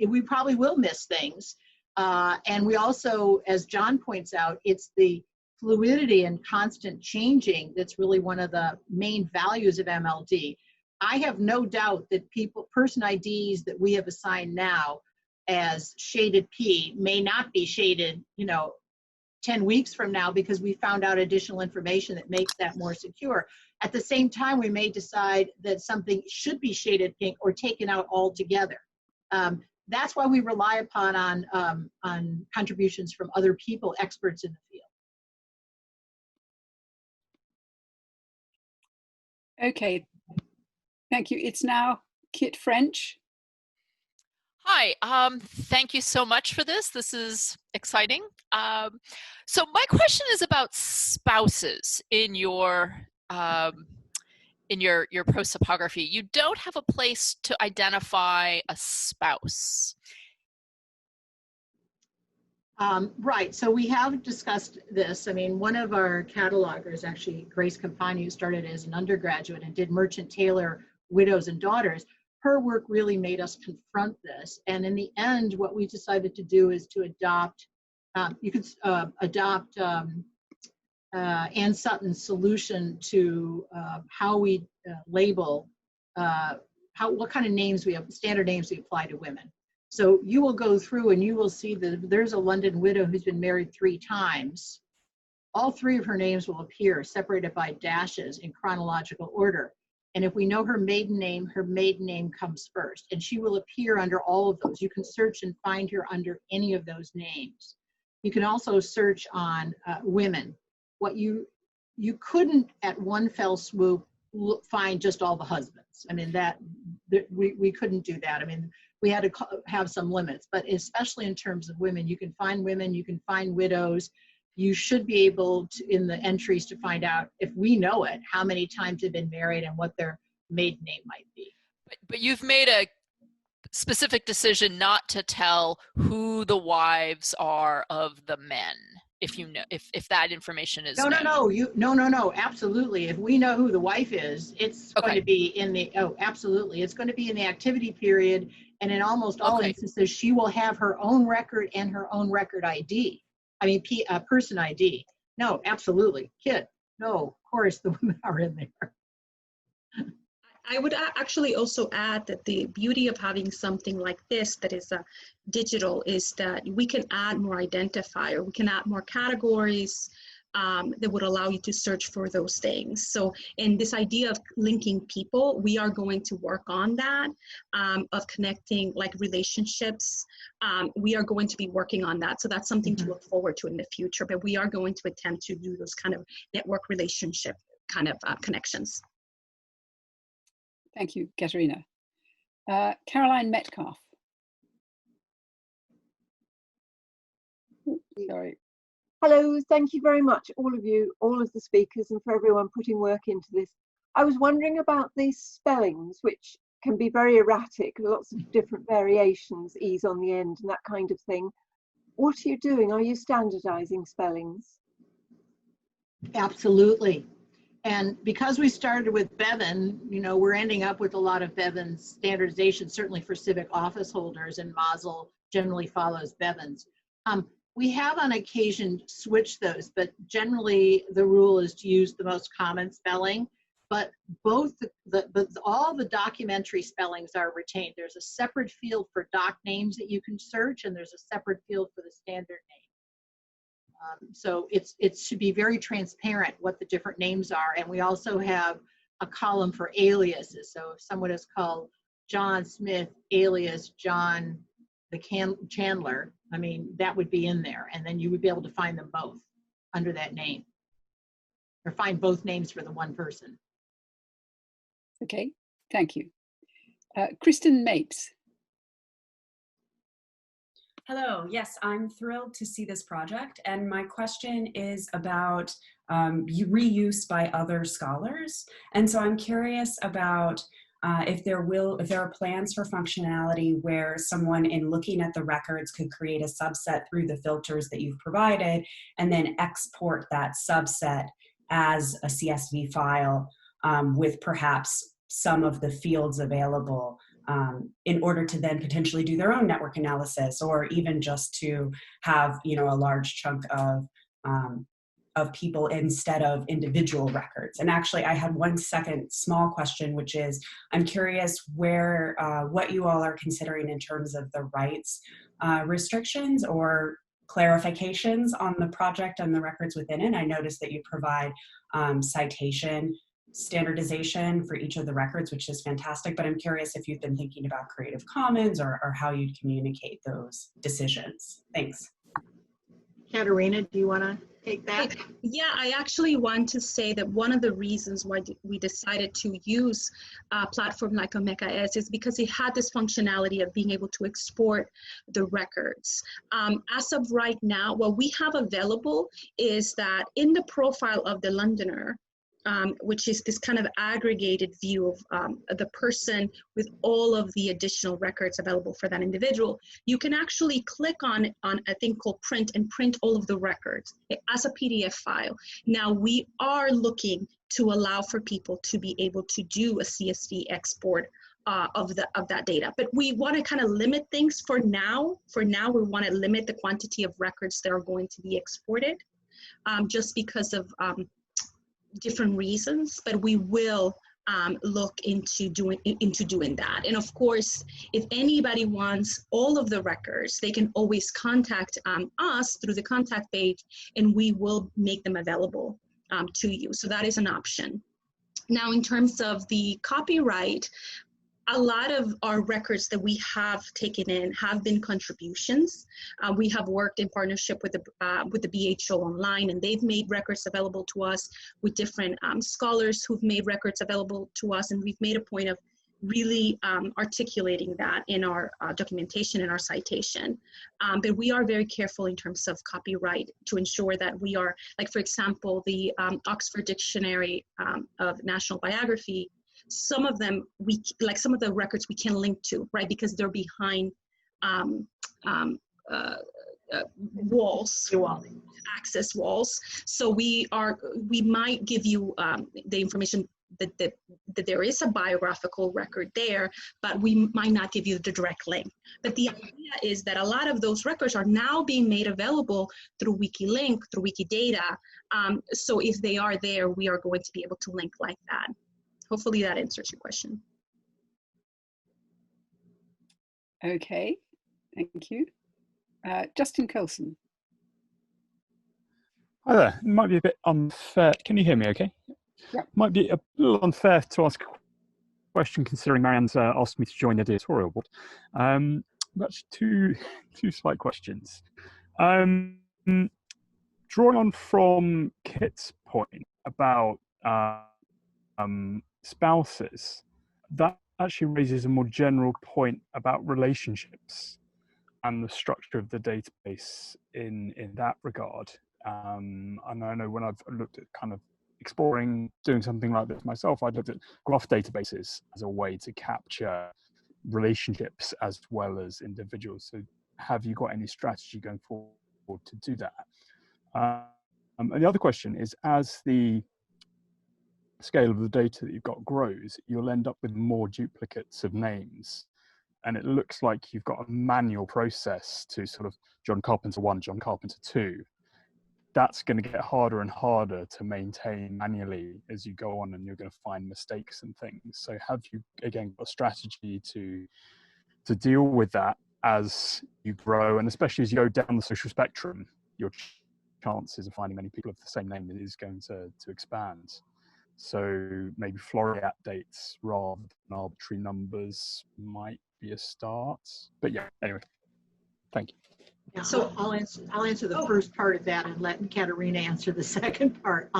we probably will miss things. And we also, as John points out, it's the fluidity and constant changing that's really one of the main values of MLD. I have no doubt that person IDs that we have assigned now as shaded P may not be shaded, 10 weeks from now, because we found out additional information that makes that more secure. At the same time, we may decide that something should be shaded pink or taken out altogether. That's why we rely upon on contributions from other people, experts in the field. Okay, thank you. It's now Kit French. Hi, thank you so much for this. This is exciting. So my question is about spouses in your prosopography. You don't have a place to identify a spouse. Right, so we have discussed this. I mean, one of our catalogers, actually Grace Campagna, who started as an undergraduate and did merchant tailor widows and daughters, her work really made us confront this. And in the end, what we decided to do is to adopt, Ann Sutton's solution to how we label, what kind of names we have, standard names we apply to women. So you will go through and you will see that if there's a London widow who's been married 3 times, all 3 of her names will appear separated by dashes in chronological order. And if we know her maiden name comes first, and she will appear under all of those. You can search and find her under any of those names. You can also search on women. What you couldn't at one fell swoop find just all the husbands. I mean, we couldn't do that. I mean, we had to have some limits, but especially in terms of women, you can find widows. You should be able to, in the entries, to find out, if we know it, how many times they've been married and what their maiden name might be. But you've made a specific decision not to tell who the wives are of the men, if you know, if that information is known. No, absolutely. If we know who the wife is, it's going to be in the, absolutely. It's going to be in the activity period, and in almost all instances, she will have her own record and her own record ID. I mean, person ID. No, absolutely. Kit, no, of course the women are in there. I would actually also add that the beauty of having something like this that is digital is that we can add more identifier, we can add more categories that would allow you to search for those things. So in this idea of linking people, we are going to work on that, of connecting like relationships. We are going to be working on that. So that's something to look forward to in the future, but we are going to attempt to do those kind of network relationship kind of connections. Thank you, Katherina. Caroline Metcalf. Sorry. Hello, thank you very much, all of you, all of the speakers, and for everyone putting work into this. I was wondering about these spellings, which can be very erratic, lots of different variations, E's on the end and that kind of thing. What are you doing? Are you standardizing spellings? Absolutely. And because we started with Bevan, we're ending up with a lot of Bevan's standardization, certainly for civic office holders, and Mazel generally follows Bevan's. We have on occasion switched those, but generally the rule is to use the most common spelling, but all the documentary spellings are retained. There's a separate field for doc names that you can search, and there's a separate field for the standard name. So it should be very transparent what the different names are. And we also have a column for aliases. So if someone is called John Smith alias John Chandler, I mean, that would be in there, and then you would be able to find them both under that name, or find both names for the one person. Okay, thank you. Kristen Mapes. Hello, yes, I'm thrilled to see this project, and my question is about reuse by other scholars. And so I'm curious about if there are plans for functionality where someone, in looking at the records, could create a subset through the filters that you've provided, and then export that subset as a CSV file with perhaps some of the fields available, in order to then potentially do their own network analysis, or even just to have, you know, a large chunk of people instead of individual records. And actually, I had one second small question, which is, I'm curious where what you all are considering in terms of the rights restrictions or clarifications on the project and the records within it. I noticed that you provide citation standardization for each of the records, which is fantastic, but I'm curious if you've been thinking about Creative Commons or how you'd communicate those decisions. Thanks. Katherina, do you want to take that? Yeah, I actually want to say that one of the reasons why we decided to use a platform like Omeka is because it had this functionality of being able to export the records. As of right now, what we have available is that in the profile of the Londoner, which is this kind of aggregated view of the person with all of the additional records available for that individual, you can actually click on a thing called print and print all of the records as a PDF file. Now, we are looking to allow for people to be able to do a CSV export of that data, but we want to kind of limit things for now. For now, we want to limit the quantity of records that are going to be exported, just because of different reasons, but we will look into doing that. And of course, if anybody wants all of the records, they can always contact us through the contact page, and we will make them available to you. So that is an option. Now, in terms of the copyright, a lot of our records that we have taken in have been contributions. We have worked in partnership with the BHO Online, and they've made records available to us, with different scholars who've made records available to us, and we've made a point of really articulating that in our documentation and our citation. But we are very careful in terms of copyright to ensure that we are, like, for example, the Oxford Dictionary of National Biography, some of them, some of the records we can link to, right? Because they're behind walls, access walls. So we might give you the information that there is a biographical record there, but we might not give you the direct link. But the idea is that a lot of those records are now being made available through WikiLink, through Wikidata. So if they are there, we are going to be able to link like that. Hopefully that answers your question. Okay, thank you. Justin Coulson. Hi there. It might be a bit unfair. Can you hear me okay? Yeah. Might be a little unfair to ask a question considering Maryanne's asked me to join the editorial board. That's two slight questions. Drawing on from Kit's point about spouses, that actually raises a more general point about relationships and the structure of the database in that regard. And I know when I've looked at kind of exploring doing something like this myself, I looked at graph databases as a way to capture relationships as well as individuals. So have you got any strategy going forward to do that? And the other question is, as the scale of the data that you've got grows, you'll end up with more duplicates of names. And it looks like you've got a manual process to sort of John Carpenter 1, John Carpenter 2. That's going to get harder and harder to maintain manually as you go on, and you're going to find mistakes and things. So have you, again, got a strategy to deal with that as you grow, and especially as you go down the social spectrum, your chances of finding many people of the same name is going to expand. So maybe Floriat dates rather than arbitrary numbers might be a start. But yeah, anyway. Thank you. Yeah, so I'll answer the first part of that and let Katherina answer the second part.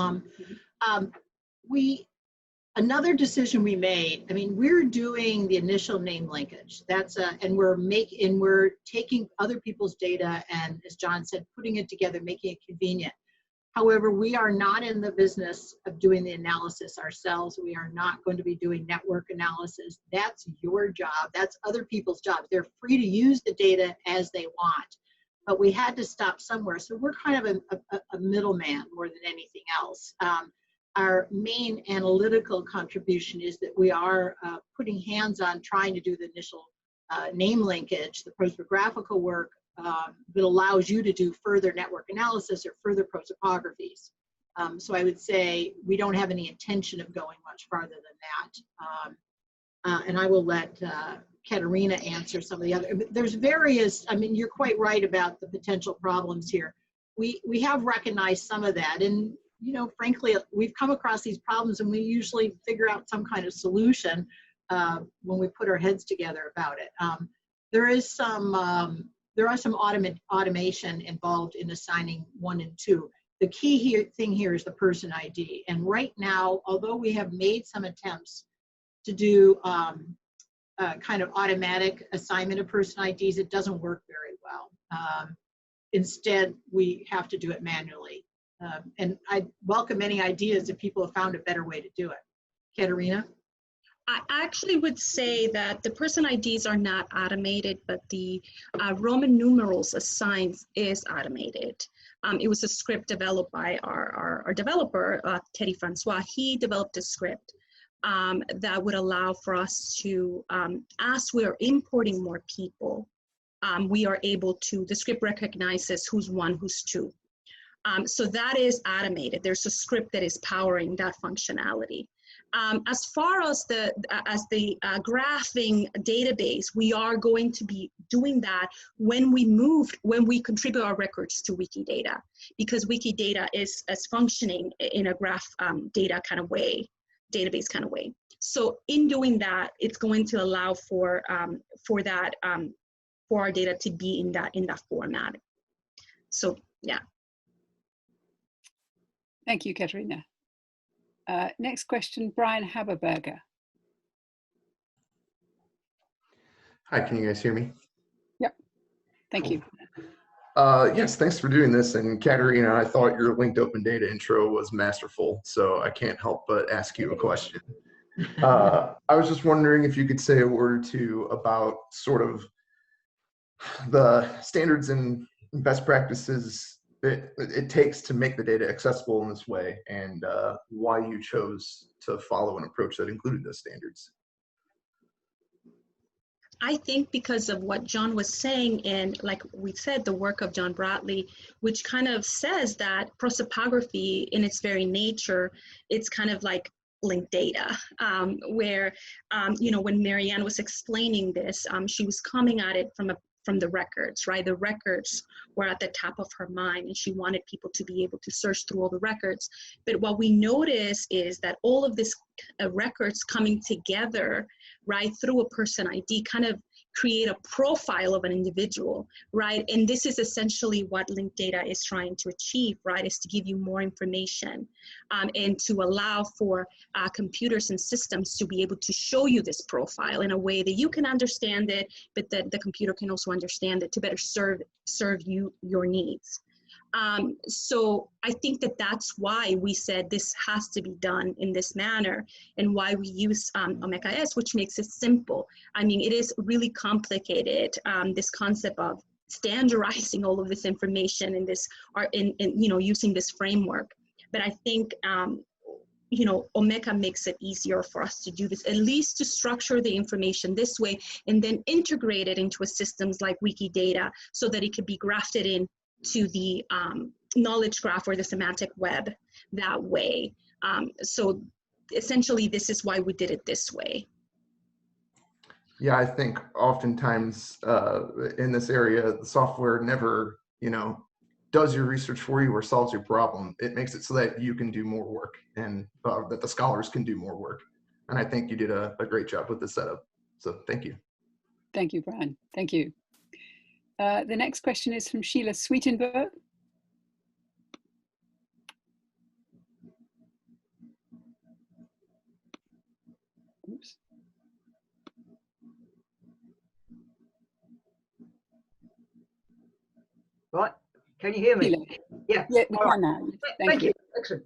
Another decision we made, I mean, we're doing the initial name linkage. That's and we're taking other people's data and, as John said, putting it together, making it convenient. However, we are not in the business of doing the analysis ourselves. We are not going to be doing network analysis. That's your job. That's other people's jobs. They're free to use the data as they want, but we had to stop somewhere. So we're kind of a middleman more than anything else. Our main analytical contribution is that we are putting hands on trying to do the initial name linkage, the prosopographical work that allows you to do further network analysis or further prosopographies. So I would say we don't have any intention of going much farther than that. And I will let Katherina answer some of the other. There's various, I mean, you're quite right about the potential problems here. We have recognized some of that, and you know, frankly, we've come across these problems and we usually figure out some kind of solution when we put our heads together about it. There are some automation involved in assigning 1 and 2. The key thing here is the person ID. And right now, although we have made some attempts to do kind of automatic assignment of person IDs, it doesn't work very well. Instead, we have to do it manually. And I welcome any ideas if people have found a better way to do it. Katherina? I actually would say that the person IDs are not automated, but the Roman numerals assigned is automated. It was a script developed by our developer, Teddy Francois. He developed a script that would allow for us to, as we're importing more people, we are able to, the script recognizes who's 1, who's 2. So that is automated. There's a script that is powering that functionality. As far as the graphing database, we are going to be doing that when we contribute our records to Wikidata, because Wikidata is functioning in a graph data kind of way, database kind of way. So in doing that, it's going to allow for that for our data to be in that format. So yeah. Thank you, Katherina. Next question, Brian Haberberger. Hi, can you guys hear me? Yep, thank you. Yes, thanks for doing this. And Katherina, I thought your linked open data intro was masterful, so I can't help but ask you a question. I was just wondering if you could say a word or two about sort of the standards and best practices it takes to make the data accessible in this way, and why you chose to follow an approach that included those standards. I think because of what John was saying, and like we said, the work of John Bradley, which kind of says that prosopography in its very nature, it's kind of like linked data, where, you know, when Maryanne was explaining this, she was coming at it from the records, right? The records were at the top of her mind, and she wanted people to be able to search through all the records. But what we notice is that all of these records coming together, right, through a person ID kind of create a profile of an individual, right? And this is essentially what linked data is trying to achieve, right, is to give you more information and to allow for computers and systems to be able to show you this profile in a way that you can understand it, but that the computer can also understand it to better serve you your needs. So I think that that's why we said this has to be done in this manner, and why we use OmecaS, which makes it simple. I mean, it is really complicated, this concept of standardizing all of this information in this, you know, using this framework. But I think, you know, Omeka makes it easier for us to do this, at least to structure the information this way, and then integrate it into a systems like Wikidata so that it could be grafted in to the knowledge graph or the semantic web that way. So essentially, this is why we did it this way. Yeah, I think oftentimes in this area, the software never, you know, does your research for you or solves your problem. It makes it so that you can do more work, and that the scholars can do more work. And I think you did a great job with the setup. So thank you. Thank you, Brian. Thank you. The next question is from Sheila Sweetenberg. Oops. Right, can you hear me? Sheila. Yeah, Yeah, we all can right. now. Thank you. Excellent.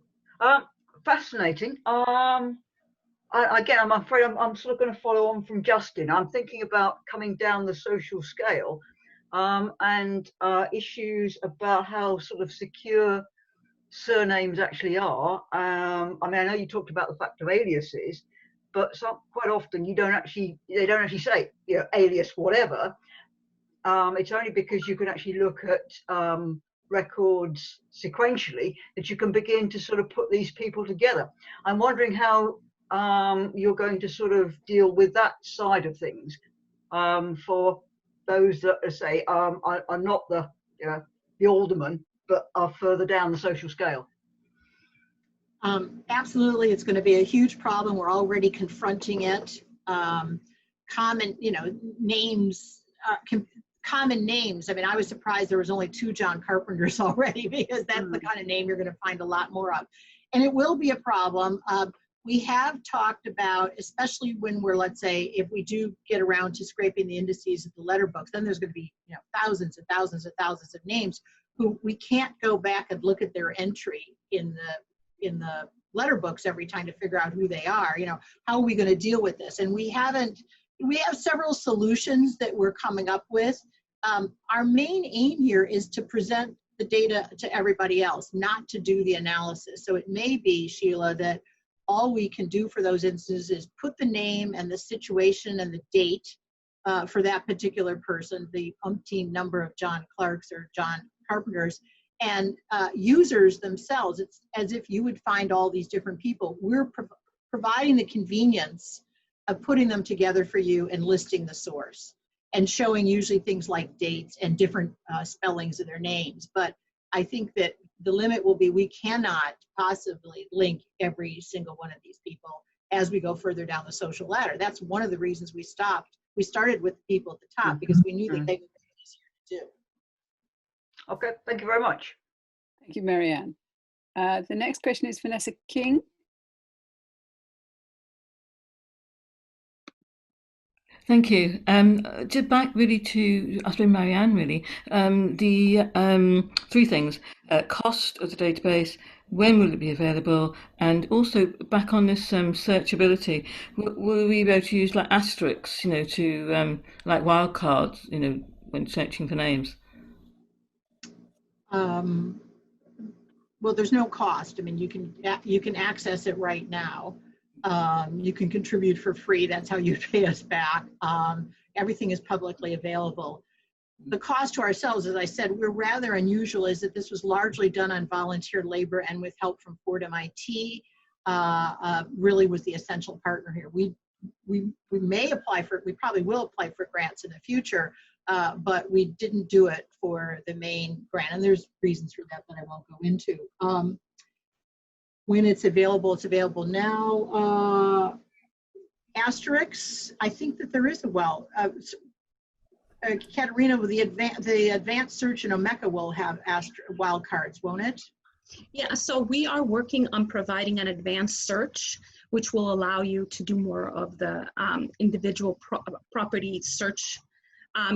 Fascinating. Again, I'm afraid I'm sort of going to follow on from Justin. I'm thinking about coming down the social scale and issues about how sort of secure surnames actually are. I mean, I know you talked about the fact of aliases, but quite often they don't actually say, you know, alias whatever. It's only because you can actually look at records sequentially that you can begin to sort of put these people together. I'm wondering how you're going to sort of deal with that side of things for those that say are not the alderman, but are further down the social scale. Absolutely, it's going to be a huge problem. We're already confronting it. Common, names, common names. I mean, I was surprised there was only 2 John Carpenters already, because that's the kind of name you're going to find a lot more of. And it will be a problem. We have talked about, especially when we're, let's say, if we do get around to scraping the indices of the letter books, then there's going to be, thousands and thousands and thousands of names who we can't go back and look at their entry in the letter books every time to figure out who they are. How are we going to deal with this? And we have several solutions that we're coming up with. Our main aim here is to present the data to everybody else, not to do the analysis. So it may be, Sheila, that all we can do for those instances is put the name and the situation and the date for that particular person, the umpteen number of John Clarks or John Carpenters, and users themselves. It's as if you would find all these different people. We're providing the convenience of putting them together for you and listing the source and showing usually things like dates and different spellings of their names. But I think that the limit will be we cannot possibly link every single one of these people as we go further down the social ladder. That's one of the reasons we stopped. We started with the people at the top because we knew that they would be easier to do. Okay, thank you very much. Thank you, Maryanne. The next question is Vanessa King. Thank you. Just back really to, I suppose, Maryanne, really. The 3 things: cost of the database, when will it be available, and also back on this searchability. Will we be able to use like asterisks, to like wildcards, when searching for names? Well, there's no cost. I mean, you can access it right now. You can contribute for free. That's how you pay us back. Everything is publicly available. The cost to ourselves, as I said, we're rather unusual, is that this was largely done on volunteer labor and with help from Fordham IT. Really was the essential partner here. We may apply for, we probably will apply for grants in the future, but we didn't do it for the main grant. And there's reasons for that I won't go into. When it's available now. Asterisks, I think that there is a Katherina, with the advanced search in Omeka will have wildcards, won't it? Yeah, so we are working on providing an advanced search, which will allow you to do more of the individual property search,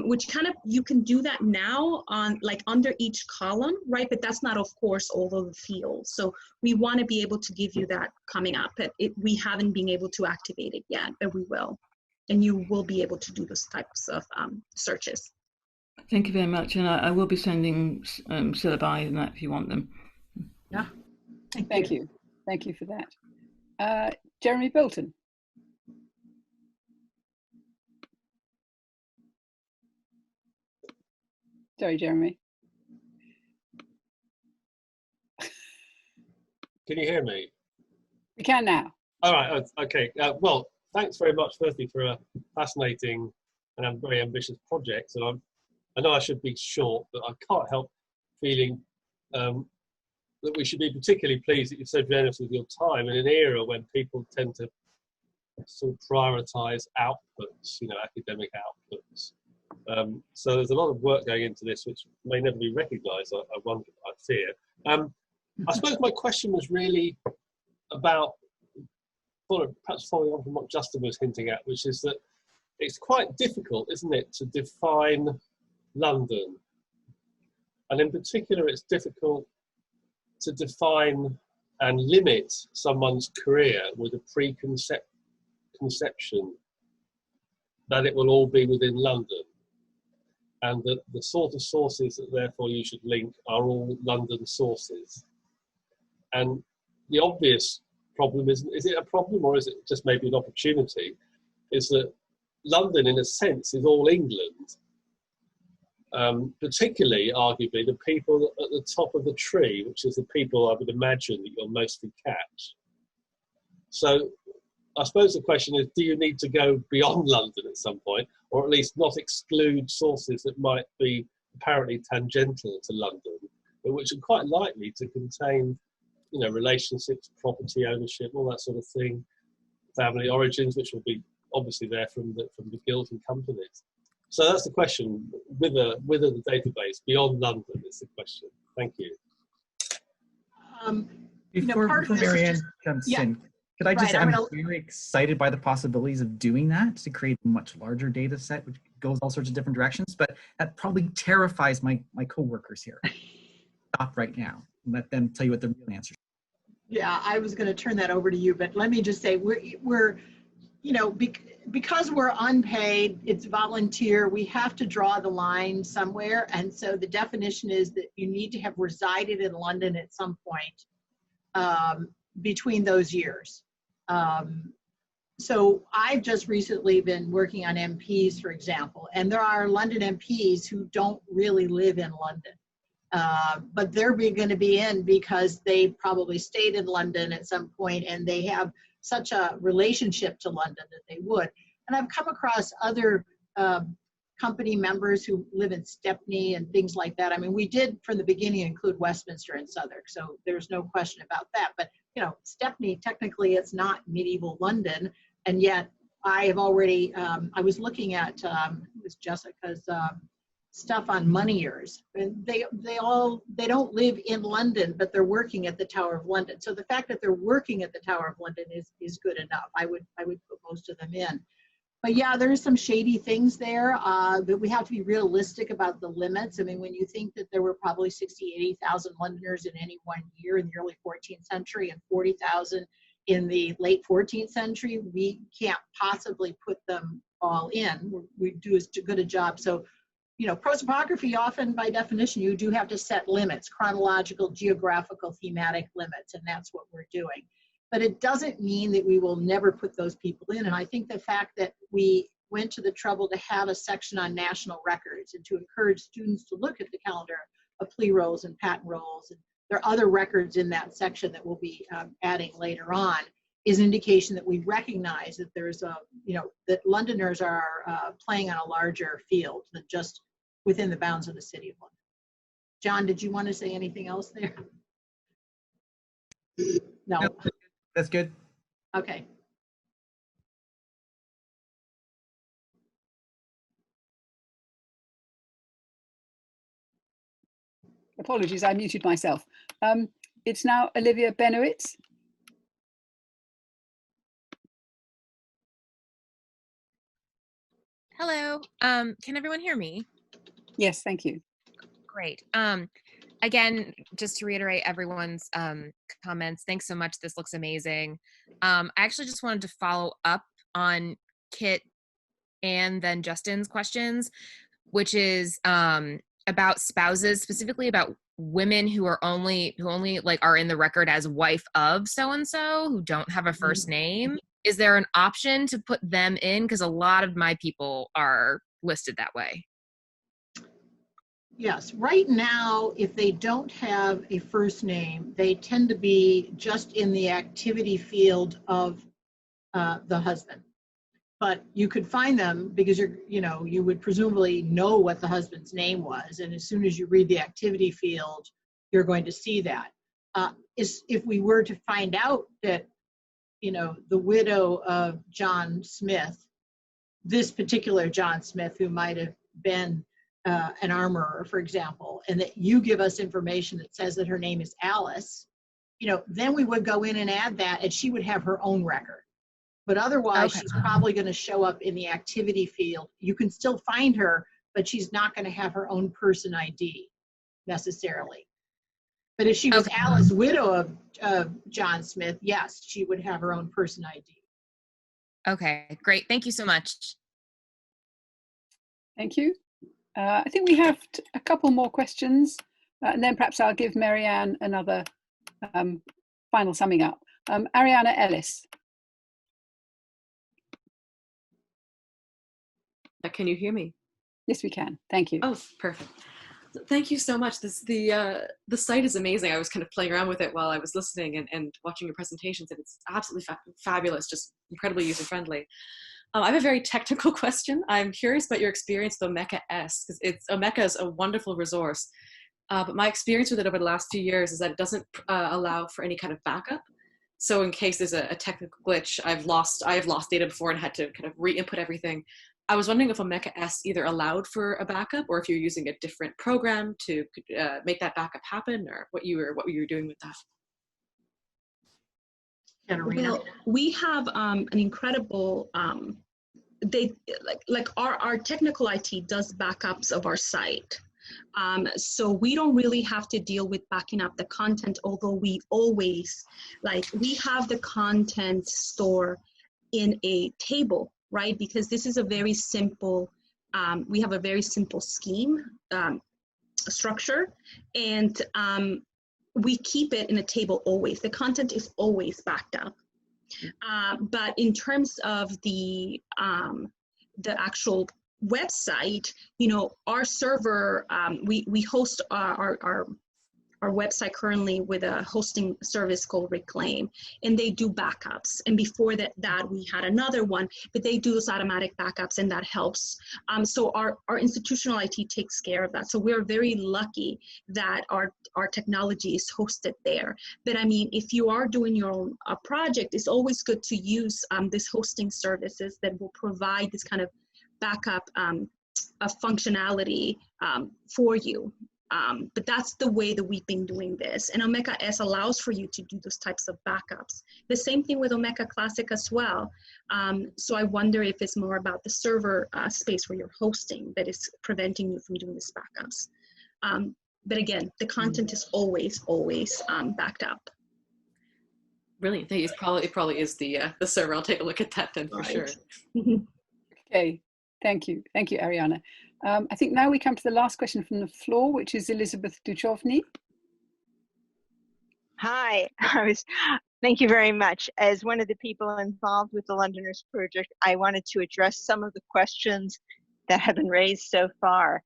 which kind of, you can do that now on like under each column, right? But that's not, of course, all of the fields. So we want to be able to give you that coming up. We haven't been able to activate it yet, but we will. And you will be able to do those types of searches. Thank you very much. And I will be sending syllabi and that if you want them. Yeah. Thank you. Thank you for that. Jeremy Bilton. Sorry, Jeremy. Can you hear me? We can now. All right. Okay. Well, thanks very much, firstly, for a fascinating and a very ambitious project. And I know I should be short, but I can't help feeling that we should be particularly pleased that you're so generous with your time in an era when people tend to sort of prioritise outputs, academic outputs, So there's a lot of work going into this, which may never be recognised. I wonder, I fear. I suppose my question was really about, perhaps following on from what Justin was hinting at, which is that it's quite difficult, isn't it, to define London? And in particular, it's difficult to define and limit someone's career with a preconception that it will all be within London, and that the sort of sources that therefore you should link are all London sources. And the obvious problem is it a problem, or is it just maybe an opportunity, is that London in a sense is all England, particularly arguably the people at the top of the tree, which is the people I would imagine that you'll mostly catch. So I suppose the question is, do you need to go beyond London at some point, or at least not exclude sources that might be apparently tangential to London, but which are quite likely to contain, you know, relationships, property ownership, all that sort of thing, family origins, which will be obviously there from the guilds and companies. So that's the question. Whether the database beyond London is the question. Thank you. Before Maryanne jumps in, could I just say I'm very excited by the possibilities of doing that, to create a much larger data set, which goes all sorts of different directions, but that probably terrifies my coworkers here. Stop right now and let them tell you what the real answer is. Yeah, I was going to turn that over to you, but let me just say we're you know, because we're unpaid, it's volunteer, we have to draw the line somewhere. And so the definition is that you need to have resided in London at some point between those years. So I've just recently been working on MPs, for example, and there are London MPs who don't really live in London. But they're going to be in because they probably stayed in London at some point and they have such a relationship to London that they would. And I've come across other company members who live in Stepney and things like that. I mean, we did from the beginning include Westminster and Southwark, so there's no question about that. But, you know, Stepney, technically it's not medieval London, and yet I have already, I was looking at, it was Jessica's stuff on moneyers, and they don't live in London, but they're working at the Tower of London. So the fact that they're working at the Tower of London is good enough. I would put most of them in. But yeah, there's some shady things there, but we have to be realistic about the limits. I mean, when you think that there were probably 60, 80,000 Londoners in any one year in the early 14th century and 40,000 in the late 14th century, we can't possibly put them all in. We do as good a job. So, you know, prosopography, often by definition, you do have to set limits, chronological, geographical, thematic limits, and that's what we're doing. But it doesn't mean that we will never put those people in. And I think the fact that we went to the trouble to have a section on national records and to encourage students to look at the calendar of plea rolls and patent rolls, and there are other records in that section that we'll be adding later on, is indication that we recognize that there's a, you know, that Londoners are playing on a larger field than just within the bounds of the city of London. John, did you want to say anything else there? No. That's good. Okay. Apologies, I muted myself. It's now Olivia Benowitz. Hello, can everyone hear me? Yes, thank you. Great. Again, just to reiterate everyone's comments, thanks so much. This looks amazing. I actually just wanted to follow up on Kit and then Justin's questions, which is about spouses, specifically about women who only like are in the record as wife of so-and-so, who don't have a first name. Is there an option to put them in? Because a lot of my people are listed that way. Yes, right now, if they don't have a first name, they tend to be just in the activity field of the husband. But you could find them because you would presumably know what the husband's name was, and as soon as you read the activity field, you're going to see that. If we were to find out that, the widow of John Smith, this particular John Smith, who might have been an armorer, for example, and that you give us information that says that her name is Alice, you know, then we would go in and add that, and she would have her own record. But otherwise, Okay. she's probably going to show up in the activity field. You can still find her, but she's not going to have her own person ID necessarily. But if she was Alice, widow of John Smith, yes, she would have her own person ID. Okay, great. Thank you so much. Thank you. I think we have a couple more questions, and then perhaps I'll give Maryanne another final summing up. Ariana Ellis. Can you hear me? Yes, we can. Thank you. Oh, perfect. Thank you so much. The site is amazing. I was kind of playing around with it while I was listening and watching your presentations, and it's absolutely fabulous, just incredibly user-friendly. I have a very technical question. I'm curious about your experience with Omeka S, because Omeka is a wonderful resource, but my experience with it over the last few years is that it doesn't allow for any kind of backup. So in case there's a technical glitch, I have lost data before and had to kind of re-input everything. I was wondering if Omeka S either allowed for a backup, or if you're using a different program to make that backup happen, or what you were doing with that. Katherina. Well, we have an incredible, our technical IT does backups of our site. So we don't really have to deal with backing up the content, although we always, we have the content store in a table, right? Because this is a very simple, we have a very simple scheme structure, and we keep it in a table always. The content is always backed up. But in terms of the actual website, you know, our server, we host our website currently with a hosting service called Reclaim, and they do backups. And before that we had another one, but they do those automatic backups, and that helps. So our institutional IT takes care of that. So we're very lucky that our technology is hosted there. But I mean, if you are doing your own project, it's always good to use these hosting services that will provide this kind of backup functionality for you. But that's the way that we've been doing this. And Omeka S allows for you to do those types of backups. The same thing with Omeka Classic as well. So I wonder if it's more about the server space where you're hosting that is preventing you from doing these backups. But again, the content is always backed up. Brilliant. Thank you. It probably is the server. I'll take a look at that then for sure. Okay. Thank you. Thank you, Ariana. I think now we come to the last question from the floor, which is Elizabeth Duchovny. Hi, thank you very much. As one of the people involved with the Londoners Project, I wanted to address some of the questions that have been raised so far.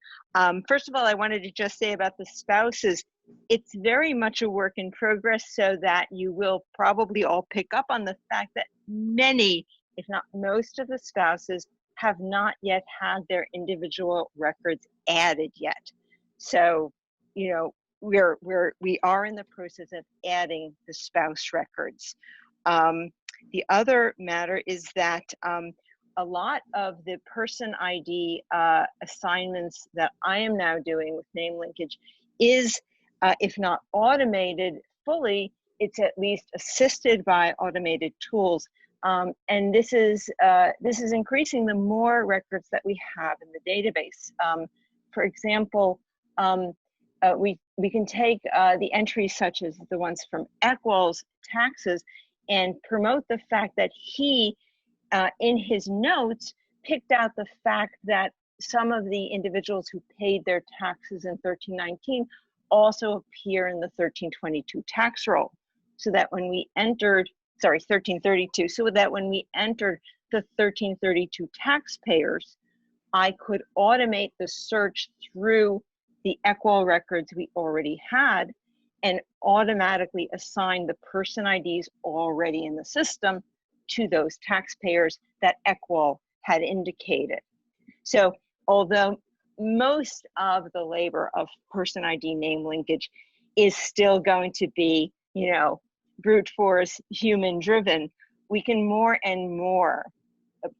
First of all, I wanted to just say about the spouses, it's very much a work in progress, so that you will probably all pick up on the fact that many, if not most of the spouses have not yet had their individual records added yet. So, you know, we are in the process of adding the spouse records. The other matter is that a lot of the person ID assignments that I am now doing with name linkage is, if not automated fully, it's at least assisted by automated tools. And this is increasing the more records that we have in the database. For example, we can take the entries such as the ones from Equal's taxes and promote the fact that he, in his notes, picked out the fact that some of the individuals who paid their taxes in 1319 also appear in the 1322 tax roll, so that when we entered 1332, so that when we entered the 1332 taxpayers, I could automate the search through the Equal records we already had and automatically assign the person IDs already in the system to those taxpayers that Equal had indicated. So although most of the labor of person ID name linkage is still going to be, you know, brute force, human driven, we can more and more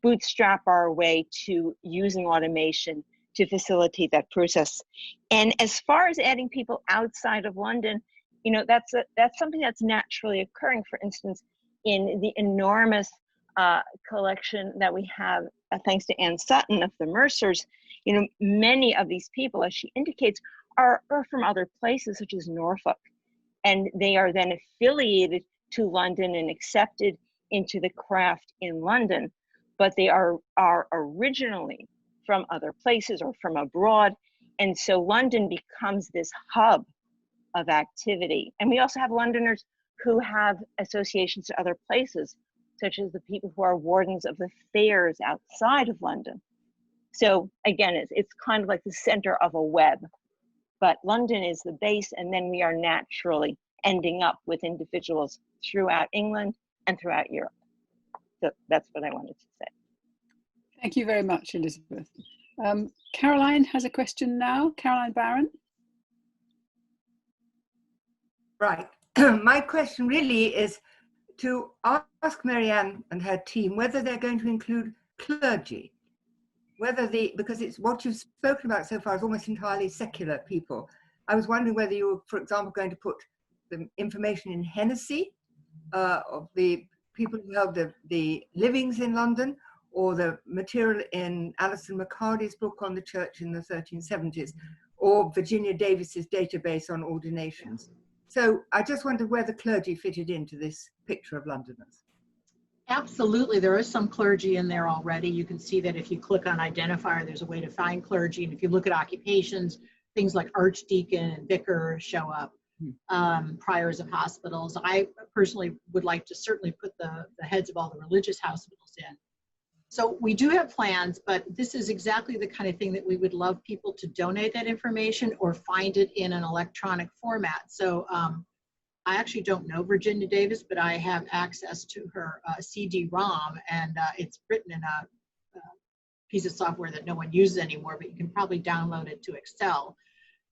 bootstrap our way to using automation to facilitate that process. And as far as adding people outside of London, you know, that's something that's naturally occurring. For instance, in the enormous collection that we have, thanks to Anne Sutton of the Mercers, you know, many of these people, as she indicates, are from other places, such as Norfolk. And they are then affiliated to London and accepted into the craft in London, but they are originally from other places or from abroad. And so London becomes this hub of activity. And we also have Londoners who have associations to other places, such as the people who are wardens of the fairs outside of London. So again, it's kind of like the center of a web, but London is the base, and then we are naturally ending up with individuals throughout England and throughout Europe. So that's what I wanted to say. Thank you very much, Elizabeth. Caroline has a question now. Caroline Barron. Right. My question really is to ask Maryanne and her team whether they're going to include clergy, because it's what you've spoken about so far is almost entirely secular people. I was wondering whether you were, for example, going to put the information in Hennessy of the people who held the livings in London, or the material in Alison McCarty's book on the church in the 1370s, or Virginia Davis's database on ordinations. So I just wondered where the clergy fitted into this picture of Londoners. Absolutely, there is some clergy in there already. You can see that if you click on identifier, there's a way to find clergy. And if you look at occupations, things like archdeacon and vicar show up, priors of hospitals. I personally would like to certainly put the heads of all the religious hospitals in. So we do have plans, but this is exactly the kind of thing that we would love people to donate that information or find it in an electronic format. So I actually don't know Virginia Davis, but I have access to her CD-ROM, and it's written in a piece of software that no one uses anymore, but you can probably download it to Excel.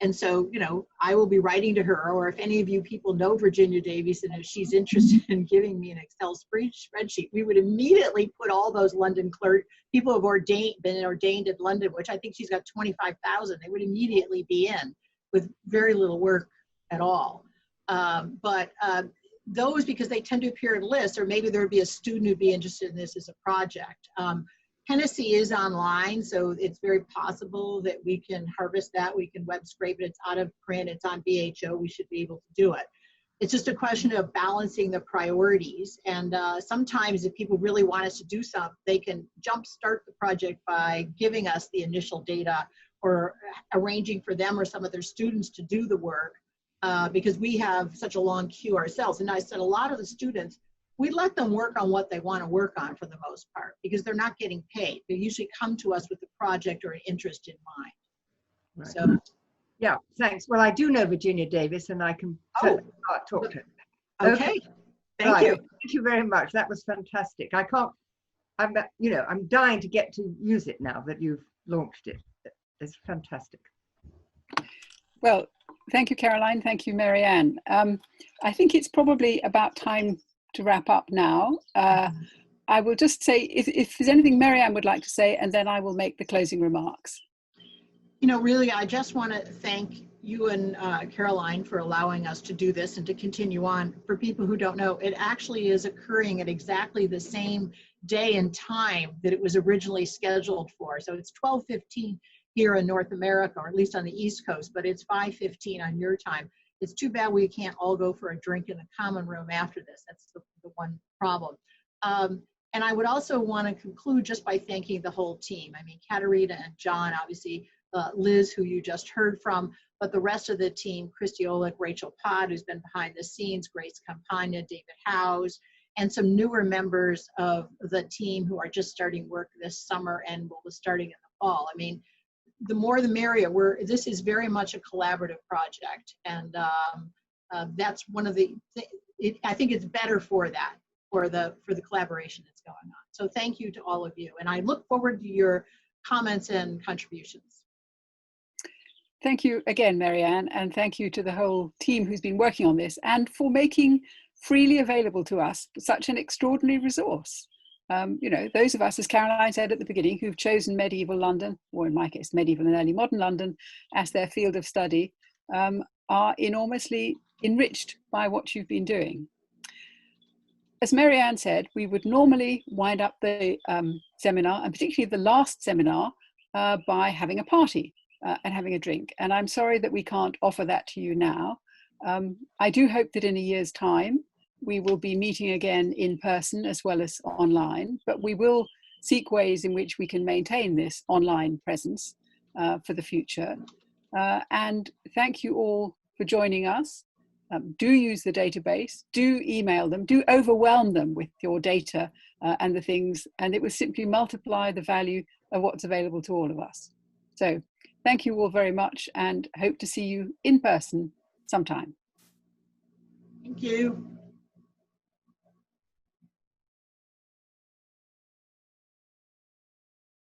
And so, you know, I will be writing to her, or if any of you people know Virginia Davis and if she's interested in giving me an Excel spreadsheet, we would immediately put all those London clergy, people who have been ordained at London, which I think she's got 25,000, they would immediately be in with very little work at all. But those, because they tend to appear in lists, or maybe there would be a student who'd be interested in this as a project. Hennessy is online, so it's very possible that we can harvest that. We can web scrape it. It's out of print. It's on BHO. We should be able to do it. It's just a question of balancing the priorities. And sometimes if people really want us to do something, they can jumpstart the project by giving us the initial data or arranging for them or some of their students to do the work because we have such a long queue ourselves. And I said a lot of the students, we let them work on what they want to work on for the most part because they're not getting paid. They usually come to us with a project or an interest in mind. Right. So, yeah, thanks. Well, I do know Virginia Davis, and I can start talk to her. Okay. Thank you. Thank you very much. That was fantastic. I'm dying to get to use it now that you've launched it. It's fantastic. Well, thank you, Caroline. Thank you, Maryanne. I think it's probably about time to wrap up now. I will just say if there's anything Maryanne would like to say, and then I will make the closing remarks. You know, really, I just want to thank you and Caroline for allowing us to do this and to continue on. For people who don't know, it actually is occurring at exactly the same day and time that it was originally scheduled for. So it's 12:15 here in North America, or at least on the East Coast, but it's 5:15 on your time. It's too bad we can't all go for a drink in the common room after this. That's the one problem. And I would also want to conclude just by thanking the whole team. I mean, Katherina and John, obviously, Liz, who you just heard from, but the rest of the team, Christy Olick, Rachel Pod, who's been behind the scenes, Grace Campagna, David Howes, and some newer members of the team who are just starting work this summer and will be starting in the fall. I mean, the more the merrier. This is very much a collaborative project, and that's one of the. I think it's better for that, for the collaboration that's going on. So thank you to all of you, and I look forward to your comments and contributions. Thank you again, Maryanne, and thank you to the whole team who's been working on this and for making freely available to us such an extraordinary resource. you know, those of us, as Caroline said at the beginning, who've chosen medieval London, or in my case, medieval and early modern London, as their field of study, are enormously enriched by what you've been doing. As Maryanne said, we would normally wind up the seminar, and particularly the last seminar, by having a party and having a drink. And I'm sorry that we can't offer that to you now. I do hope that in a year's time, we will be meeting again in person as well as online, but we will seek ways in which we can maintain this online presence for the future. And thank you all for joining us. Do use the database, do email them, do overwhelm them with your data and the things, and it will simply multiply the value of what's available to all of us. So thank you all very much, and hope to see you in person sometime. Thank you.